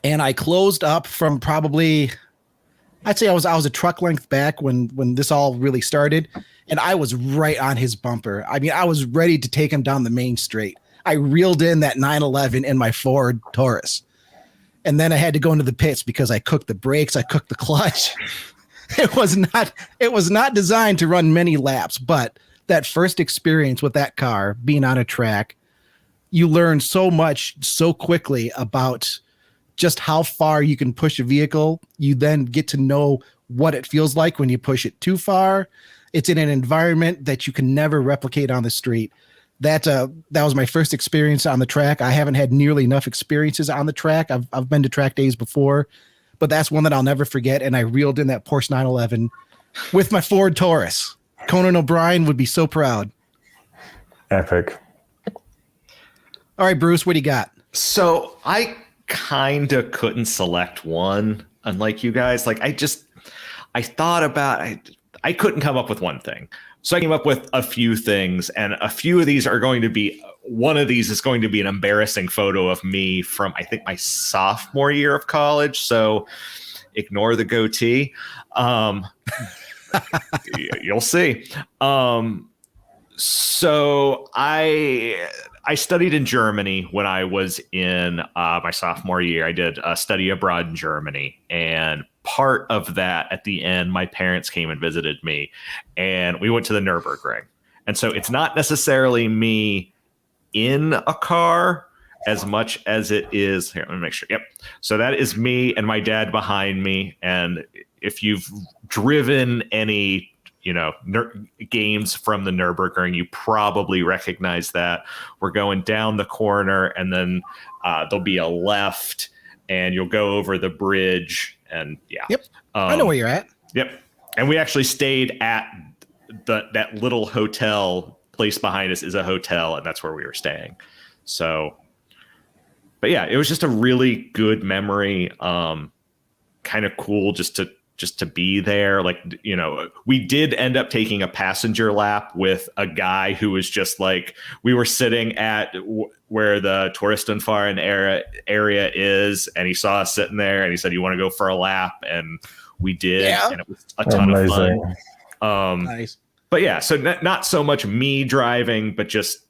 and I closed up from probably, I'd say I was a truck length back when this all really started, and I was right on his bumper. I mean, I was ready to take him down the main straight. I reeled in that 911 in my Ford Taurus, and then I had to go into the pits because I cooked the brakes, I cooked the clutch. It was not designed to run many laps, but that first experience with that car being on a track, you learn so much so quickly about just how far you can push a vehicle. You then get to know what it feels like when you push it too far. It's in an environment that you can never replicate on the street. that was my first experience on the track. I haven't had nearly enough experiences on the track. I've been to track days before, but that's one that I'll never forget. And I reeled in that Porsche 911 with my Ford Taurus. Conan O'Brien would be so proud. Epic. All right, Bruce, what do you got? So I kind of couldn't select one, unlike you guys. Like I thought about, I couldn't come up with one thing. So I came up with a few things, and a few of these are going to be, one of these is going to be an embarrassing photo of me from, I think, my sophomore year of college. So ignore the goatee. You'll see. So I studied in Germany when I was in my sophomore year. I did a study abroad in Germany, and part of that, at the end, my parents came and visited me, and we went to the Nürburgring. And so it's not necessarily me in a car as much as it is here. Let me make sure. Yep. So that is me and my dad behind me. And if you've driven any, games from the Nürburgring, you probably recognize that. We're going down the corner, and then there'll be a left, and you'll go over the bridge. And yeah. Yep. I know where you're at. Yep. And we actually stayed at that little hotel. Place behind us is a hotel, and that's where we were staying. So, but yeah, it was just a really good memory. Kind of cool just to be there. Like, we did end up taking a passenger lap with a guy who was just like, we were sitting at where the Touristenfahren area is, and he saw us sitting there, and he said, "You want to go for a lap?" And we did, and it was a ton of fun. Nice. But yeah, so not so much me driving, but just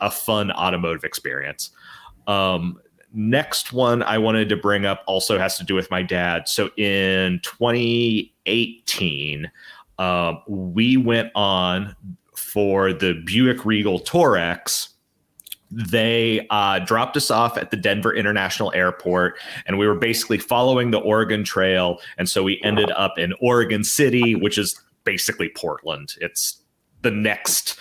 a fun automotive experience. Next one I wanted to bring up also has to do with my dad. So in 2018, we went on for the Buick Regal Tourex. They dropped us off at the Denver International Airport, and we were basically following the Oregon Trail. And so we ended up in Oregon City, which is basically Portland. It's the next,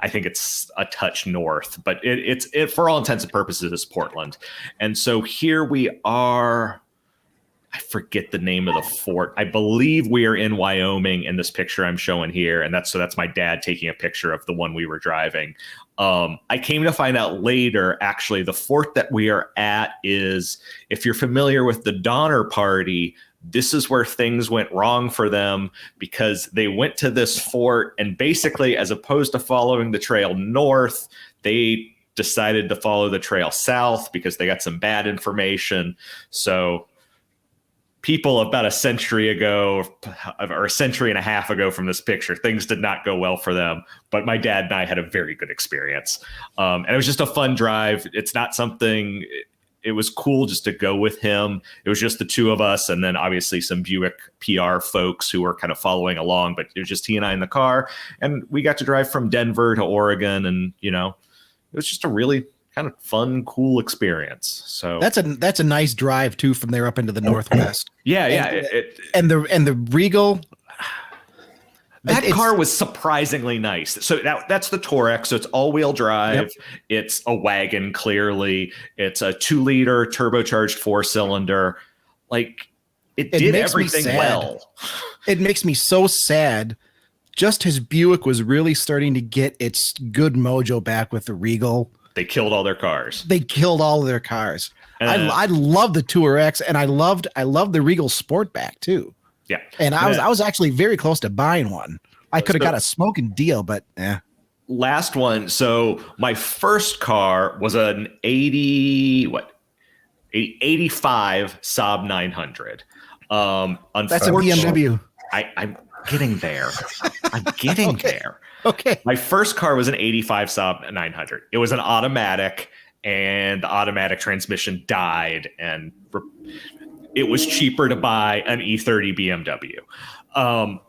I think it's a touch north, but it for all intents and purposes is Portland. And so here we are. I forget the name of the fort. I believe we are in Wyoming in this picture I'm showing here. And that's my dad taking a picture of the one we were driving. I came to find out later, actually, the fort that we are at is, if you're familiar with the Donner Party, this is where things went wrong for them, because they went to this fort, and basically, as opposed to following the trail north, they decided to follow the trail south because they got some bad information. So people about a century ago, or a century and a half ago from this picture, things did not go well for them. But my dad and I had a very good experience. And it was just a fun drive. It's not something, it was cool just to go with him. It was just the two of us, and then obviously some Buick PR folks who were kind of following along, but it was just he and I in the car. And we got to drive from Denver to Oregon, and, it was just a really kind of fun, cool experience. So that's a nice drive too, from there up into the Northwest. Yeah. And the Regal. That car was surprisingly nice. So that's the Tourex. So it's all-wheel drive. Yep. It's a wagon, clearly. It's a 2-liter turbocharged 4-cylinder. Like, it did everything well. It makes me so sad. Just as Buick was really starting to get its good mojo back with the Regal, they killed all their cars. They killed all of their cars. I love the Tourex, and I loved the Regal Sportback too. Yeah, and I was actually very close to buying one. I could have got a smoking deal, but yeah. Last one. So my first car was an 85 Saab 900. That's a BMW. I'm getting there. I'm getting there. Okay. My first car was an 85 Saab 900. It was an automatic, and the automatic transmission died, and it was cheaper to buy an E30 BMW.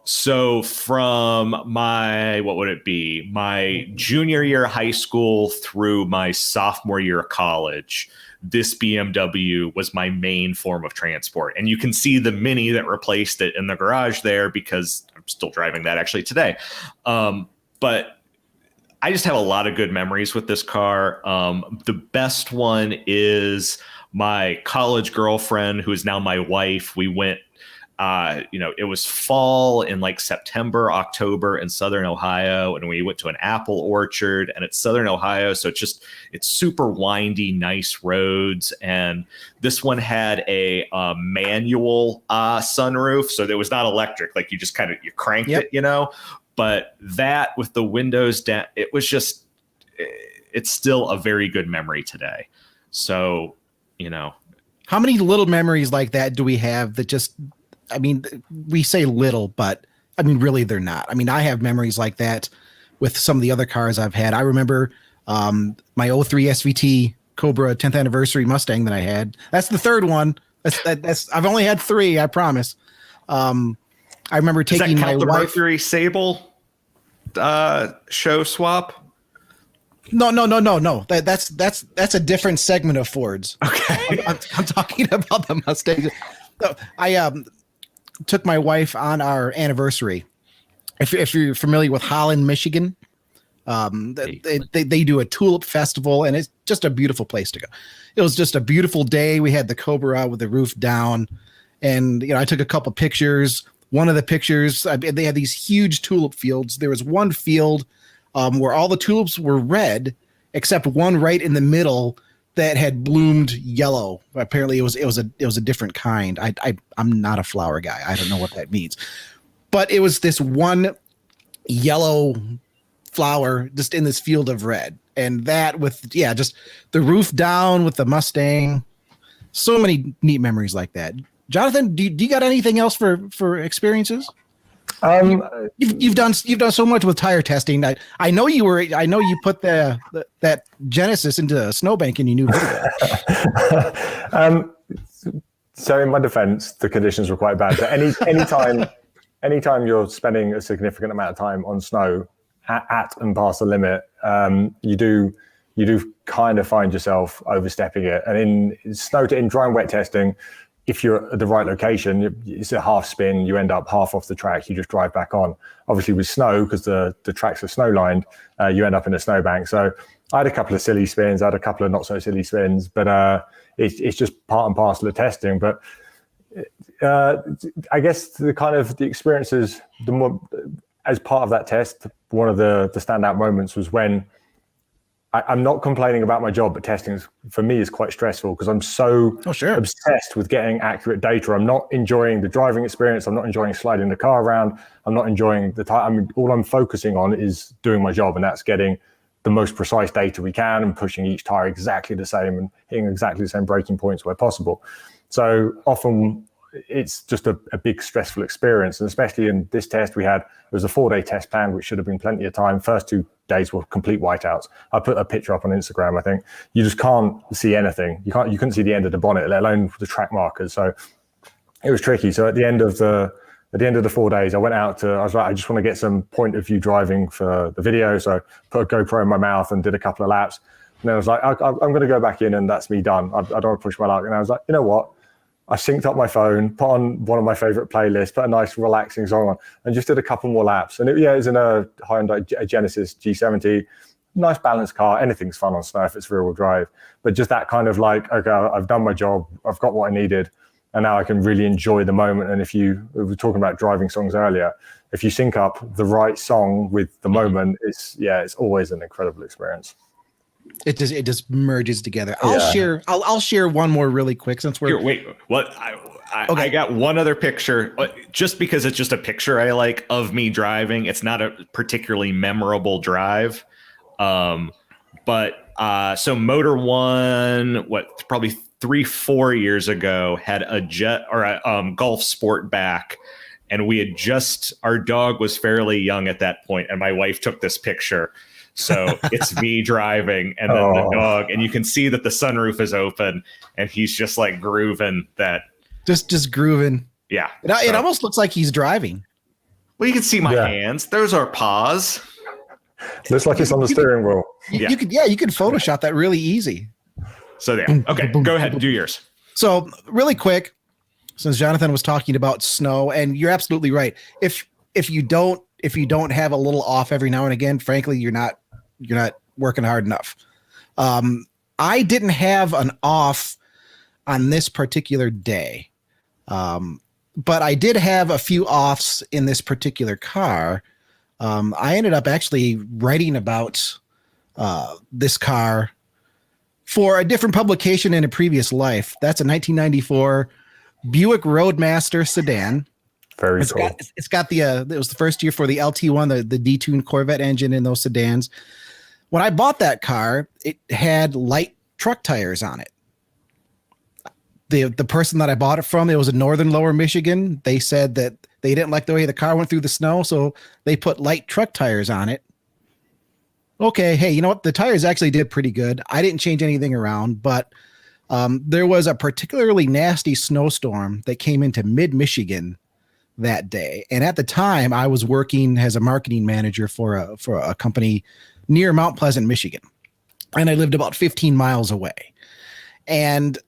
So from my junior year of high school through my sophomore year of college, this BMW was my main form of transport. And you can see the Mini that replaced it in the garage there, because I'm still driving that actually today. But I just have a lot of good memories with this car. The best one is my college girlfriend, who is now my wife. We went, it was fall in like September, October in Southern Ohio. And we went to an apple orchard, and it's Southern Ohio. So it's super windy, nice roads. And this one had a manual sunroof. So it was not electric. Like you just you cranked it, but that with the windows down, it's still a very good memory today. So, how many little memories like that do we have that just, we say little, but really they're not. I have memories like that with some of the other cars I've had. I remember my 03 SVT Cobra 10th anniversary Mustang that I had. That's the third one. That's I've only had 3, I promise. I remember taking my wife. Mercury Sable show swap. No. That's a different segment of Fords. Okay, I'm talking about the Mustang. So I took my wife on our anniversary. If you're familiar with Holland, Michigan, they do a tulip festival, and it's just a beautiful place to go. It was just a beautiful day. We had the Cobra with the roof down, and I took a couple pictures. One of the pictures, they had these huge tulip fields. There was one field where all the tulips were red, except one right in the middle that had bloomed yellow. Apparently, it was a different kind. I'm not a flower guy. I don't know what that means, but it was this one yellow flower just in this field of red, and that with just the roof down with the Mustang. So many neat memories like that. Jonathan, do you got anything else for experiences? You've done so much with tire testing. I know you put that Genesis into a snowbank in your new video. So in my defense, the conditions were quite bad. But anytime you're spending a significant amount of time on snow at and past the limit, you do kind of find yourself overstepping it. And in dry and wet testing, if you're at the right location, it's a half spin, you end up half off the track, you just drive back on. Obviously with snow, because the tracks are snow lined, you end up in a snowbank. So I had a couple of silly spins, I had a couple of not so silly spins, but it's just part and parcel of testing. But I guess the experiences, as part of that test, one of the standout moments was when I'm not complaining about my job, but testing for me is quite stressful because I'm so obsessed with getting accurate data. I'm not enjoying the driving experience. I'm not enjoying sliding the car around. I'm not enjoying the time. All I'm focusing on is doing my job, and that's getting the most precise data we can and pushing each tire exactly the same and hitting exactly the same braking points where possible. So often it's just a big stressful experience. And especially in this test, it was a 4-day test plan, which should have been plenty of time. First 2 days were complete whiteouts. I put a picture up on Instagram. I think you just can't see anything. You couldn't see the end of the bonnet, let alone the track markers. So it was tricky. So at the end of the 4 days, I went out I was like, I just want to get some point of view driving for the video. So I put a GoPro in my mouth and did a couple of laps. And then I was like, I'm going to go back in and that's me done. I don't want to push my luck. And I was like, you know what? I synced up my phone, put on one of my favorite playlists, put a nice relaxing song on, and just did a couple more laps. And it was in a Hyundai Genesis G70, nice balanced car. Anything's fun on snow if it's rear-wheel drive. But just that kind of like, okay, I've done my job, I've got what I needed, and now I can really enjoy the moment. And we were talking about driving songs earlier, if you sync up the right song with the moment, it's always an incredible experience. It just merges together. I'll share one more really quick since we're what I got one other picture, just because it's just a picture I like of me driving. It's not a particularly memorable drive. But so Motor One, probably 3-4 years ago, had a jet or a Golf Sportback. And our dog was fairly young at that point, and my wife took this picture. So it's me driving and then the dog, and you can see that the sunroof is open and he's just like grooving that. Just grooving. Yeah. It almost looks like he's driving. Well, you can see my hands. Those are paws. Looks like it's on the steering wheel. You could Photoshop that really easy. So there. Okay, go ahead and do yours. So really quick, since Jonathan was talking about snow, and you're absolutely right. If you don't have a little off every now and again, frankly, you're not working hard enough. I didn't have an off on this particular day. But I did have a few offs in this particular car. I ended up actually writing about this car for a different publication in a previous life. That's a 1994 Buick Roadmaster sedan. Very cool. It's got the it was the first year for the LT1, the detuned Corvette engine in those sedans. When I bought that car, it had light truck tires on it. The person that I bought it from, it was in northern lower Michigan. They said that they didn't like the way the car went through the snow, so they put light truck tires on it. Okay, hey, you know what? The tires actually did pretty good. I didn't change anything around, but there was a particularly nasty snowstorm that came into mid-Michigan that day. And at the time, I was working as a marketing manager for a company near Mount Pleasant, Michigan. And I lived about 15 miles away. And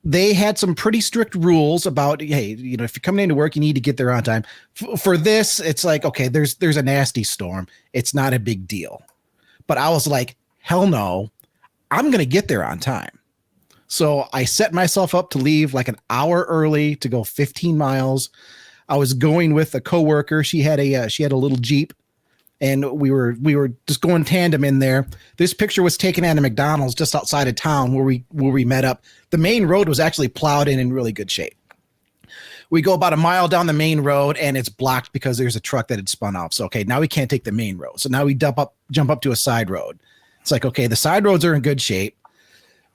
they had some pretty strict rules about, hey, you know, if you're coming into work, you need to get there on time. For this, it's like, okay, there's a nasty storm. It's not a big deal. But I was like, hell no, I'm going to get there on time. So I set myself up to leave like an hour early to go 15 miles. I was going with a coworker. She had a little Jeep, and we were just going tandem in there. This picture was taken at a McDonald's just outside of town where we met up. The main road was actually plowed in really good shape. We go about a mile down the main road, and it's blocked because there's a truck that had spun off. So, okay, now we can't take the main road. So now we jump up to a side road. It's like, okay, the side roads are in good shape.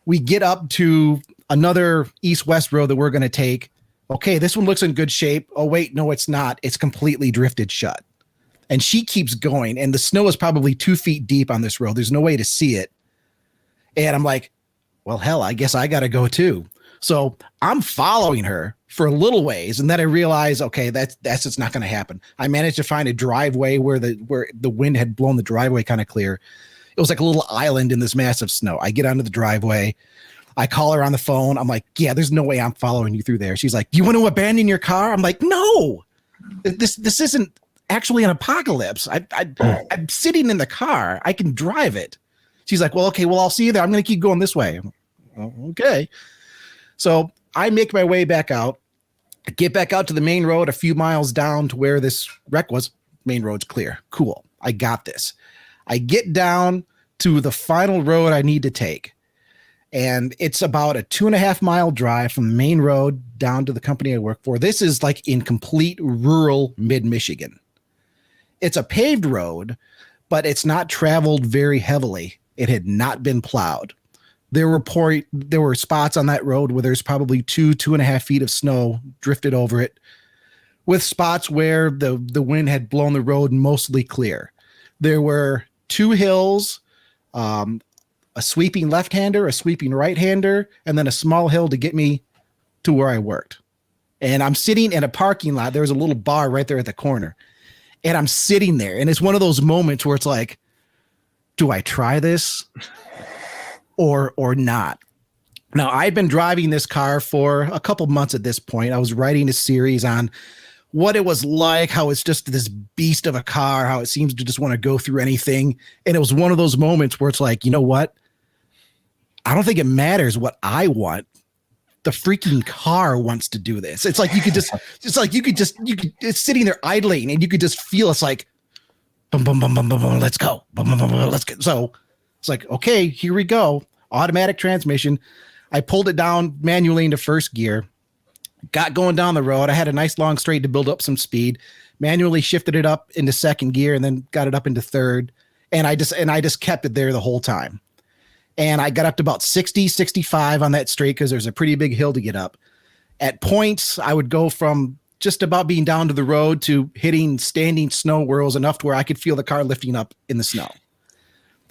We get up to another east-west road that we're going to take. Okay, this one looks in good shape. Oh, wait, no, it's not. It's completely drifted shut. And she keeps going, and the snow is probably 2 feet deep on this road. There's no way to see it. And I'm like, well, hell, I guess I got to go too. So I'm following her for a little ways, and then I realize, okay, that's just not going to happen. I managed to find a driveway where the wind had blown the driveway kind of clear. It was like a little island in this massive snow. I get onto the driveway. I call her on the phone. I'm like, yeah, there's no way I'm following you through there. She's like, do you want to abandon your car? I'm like, no, this isn't actually an apocalypse. I'm sitting in the car. I can drive it. She's like, well, okay, well, I'll see you there. I'm going to keep going this way. Well, okay. So I make my way back out. I get back out to the main road a few miles down to where this wreck was. Main road's clear. Cool. I got this. I get down to the final road I need to take. And it's about a 2.5 mile drive from the main road down to the company I work for. This is like in complete rural mid-Michigan. It's a paved road, but it's not traveled very heavily. It had not been plowed. There were spots on that road where there's probably 2.5 feet of snow drifted over it, with spots where the wind had blown the road mostly clear. There were 2 hills, a sweeping left-hander, a sweeping right-hander, and then a small hill to get me to where I worked. And I'm sitting in a parking lot. There was a little bar right there at the corner. And I'm sitting there. And it's one of those moments where it's like, do I try this or not? Now, I've been driving this car for a couple months at this point. I was writing a series on what it was like, how it's just this beast of a car, how it seems to just want to go through anything. And it was one of those moments where it's like, you know what? I don't think it matters what I want. The freaking car wants to do this. It's like it's sitting there idling and you could just feel it's like, boom, boom, boom, boom, boom, boom, let's go. Boom, boom, boom, boom, let's go. So it's like, okay, here we go. Automatic transmission. I pulled it down manually into first gear, got going down the road. I had a nice long straight to build up some speed, manually shifted it up into second gear and then got it up into third. And I just kept it there the whole time. And I got up to about 60, 65 on that straight because there's a pretty big hill to get up. At points, I would go from just about being down to the road to hitting standing snow whirls enough to where I could feel the car lifting up in the snow.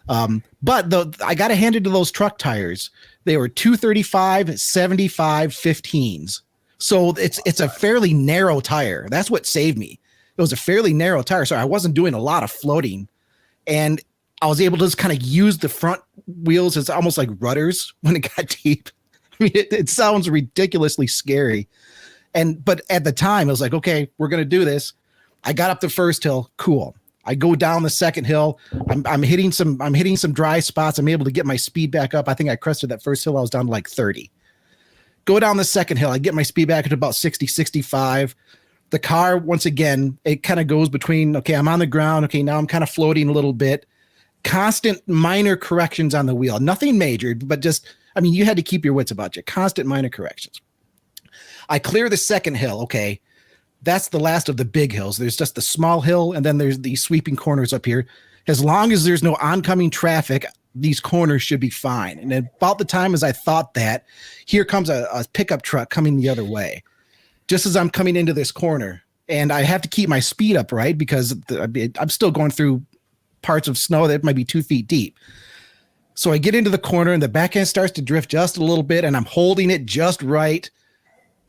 But I got to hand it to those truck tires. They were 235, 75, 15s. So it's a fairly narrow tire. That's what saved me. It was a fairly narrow tire. So I wasn't doing a lot of floating. And I was able to just kind of use the front wheels as almost like rudders when it got deep. I mean, it sounds ridiculously scary. But at the time, I was like, okay, we're going to do this. I got up the first hill. Cool. I go down the second hill. I'm hitting some dry spots. I'm able to get my speed back up. I think I crested that first hill. I was down to like 30. Go down the second hill. I get my speed back to about 60, 65. The car, once again, it kind of goes between, okay, I'm on the ground. Okay, now I'm kind of floating a little bit. Constant minor corrections on the wheel. Nothing major, but just, I mean, you had to keep your wits about you. Constant minor corrections. I clear the second hill. Okay, that's the last of the big hills. There's just the small hill, and then there's these sweeping corners up here. As long as there's no oncoming traffic, these corners should be fine. And about the time as I thought that, here comes a pickup truck coming the other way. Just as I'm coming into this corner, and I have to keep my speed up, right? Because I'm still going through parts of snow that might be 2 feet deep. So I get into the corner, and the back end starts to drift just a little bit, and I'm holding it just right.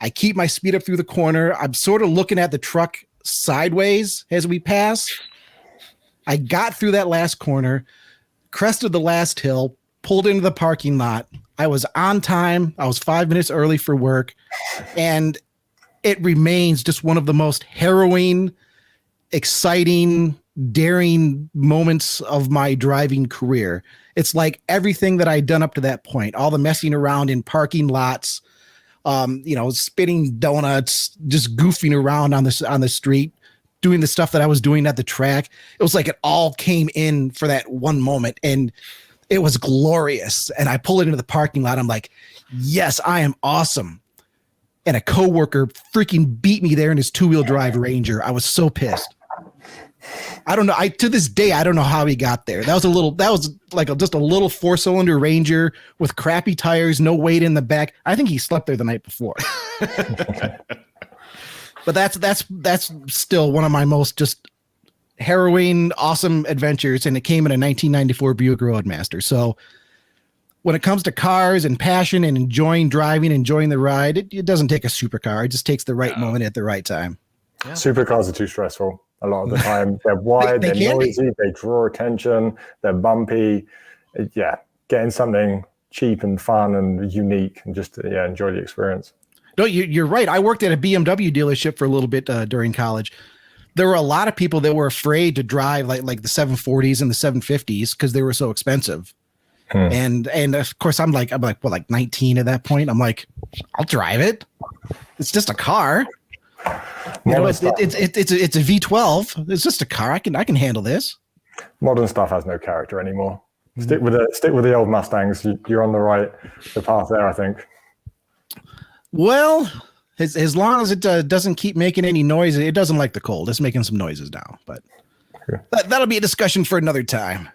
I keep my speed up through the corner. I'm sort of looking at the truck sideways as we pass. I got through that last corner, crested the last hill, pulled into the parking lot. I was on time. I was 5 minutes early for work, and it remains just one of the most harrowing, exciting, daring moments of my driving career. It's like everything that I'd done up to that point, all the messing around in parking lots, spitting donuts, just goofing around on the street, doing the stuff that I was doing at the track. It was like it all came in for that one moment, and it was glorious. And I pull it into the parking lot. I'm like, yes, I am awesome. And a coworker freaking beat me there in his 2-wheel drive Ranger. I was so pissed. I don't know. To this day, I don't know how he got there. That was like just a little 4-cylinder Ranger with crappy tires, no weight in the back. I think he slept there the night before. But that's still one of my most just harrowing, awesome adventures. And it came in a 1994 Buick Roadmaster. So when it comes to cars and passion and enjoying driving, enjoying the ride, it doesn't take a supercar. It just takes the right moment at the right time. Yeah. Supercars are too stressful a lot of the time. They're wide, they're noisy, they draw attention, they're bumpy. Yeah, getting something cheap and fun and unique and just enjoy the experience. No, you're right. I worked at a BMW dealership for a little bit during college. There were a lot of people that were afraid to drive like the 740s and the 750s because they were so expensive. And of course I'm like 19 at that point. I'm like, I'll drive it. It's just a car. It's a V12. It's just a car. I can handle this. Modern stuff has no character anymore. Stick with the old Mustangs. You're on the path there, I think. Well, as long as it doesn't keep making any noise, it doesn't like the cold. It's making some noises now, but that'll be a discussion for another time.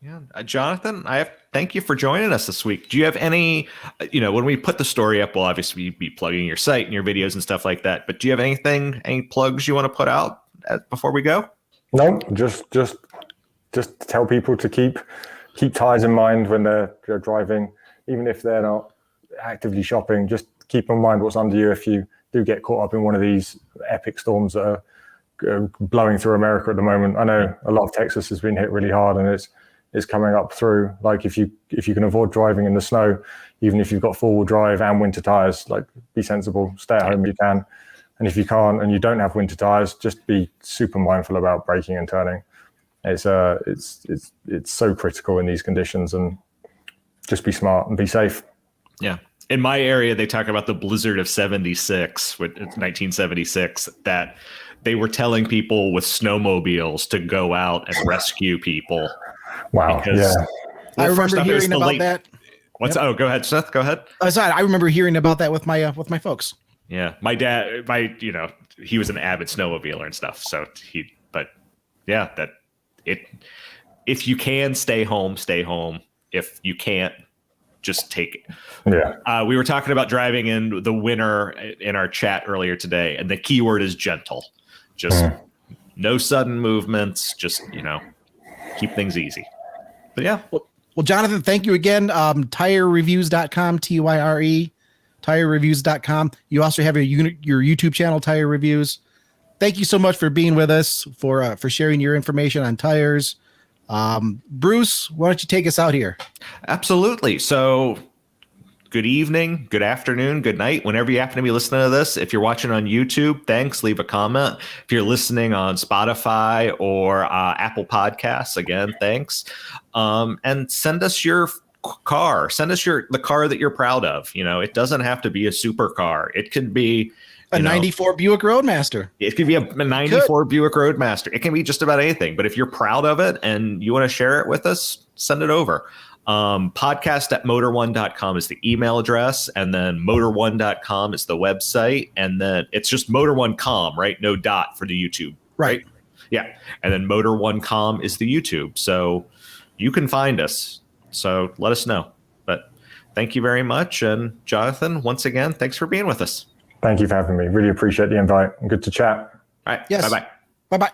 Yeah, Jonathan, thank you for joining us this week. Do you have any, when we put the story up, we'll obviously be plugging your site and your videos and stuff like that. But do you have any plugs you want to put out before we go? No, just tell people to keep tires in mind when they're driving, even if they're not actively shopping. Just keep in mind what's under you if you do get caught up in one of these epic storms that are blowing through America at the moment. I know a lot of Texas has been hit really hard, and it's coming up through. Like if you can avoid driving in the snow, even if you've got 4-wheel drive and winter tires, like be sensible, stay at home if you can. And if you can't and you don't have winter tires, just be super mindful about braking and turning. It's so critical in these conditions, and just be smart and be safe. Yeah. In my area, they talk about the blizzard of 76, with 1976, that they were telling people with snowmobiles to go out and rescue people. Wow. Yeah. I remember hearing about that. Oh, go ahead, Seth. Go ahead. I remember hearing about that with my folks. Yeah. My dad, he was an avid snowmobiler and stuff. So if you can stay home, stay home. If you can't, just take it. Yeah. We were talking about driving in the winter in our chat earlier today, and the keyword is gentle. Just no sudden movements. Just, keep things easy. But yeah. Well, Jonathan, thank you again. TyreReviews.com, TYRE, TyreReviews.com. You also have your YouTube channel, Tyre Reviews. Thank you so much for being with us, for sharing your information on tires. Bruce, why don't you take us out here? Absolutely. So good evening, good afternoon, good night, whenever you happen to be listening to this. If you're watching on YouTube, thanks. Leave a comment. If you're listening on Spotify or Apple Podcasts, again, thanks. And send us your car. Send us the car that you're proud of. It doesn't have to be a supercar. It could be a 94 Buick Roadmaster. It could be a 94 Buick Roadmaster. It can be just about anything. But if you're proud of it and you want to share it with us, send it over. Podcast@motor1.com is the email address, and then motor1.com is the website, and then it's just motor1.com, right? No dot for the YouTube, right? Yeah, and then motor1.com is the YouTube, so you can find us. So let us know. But thank you very much, and Jonathan, once again, thanks for being with us. Thank you for having me. Really appreciate the invite. Good to chat. All right. Yes. Bye-bye. Bye-bye.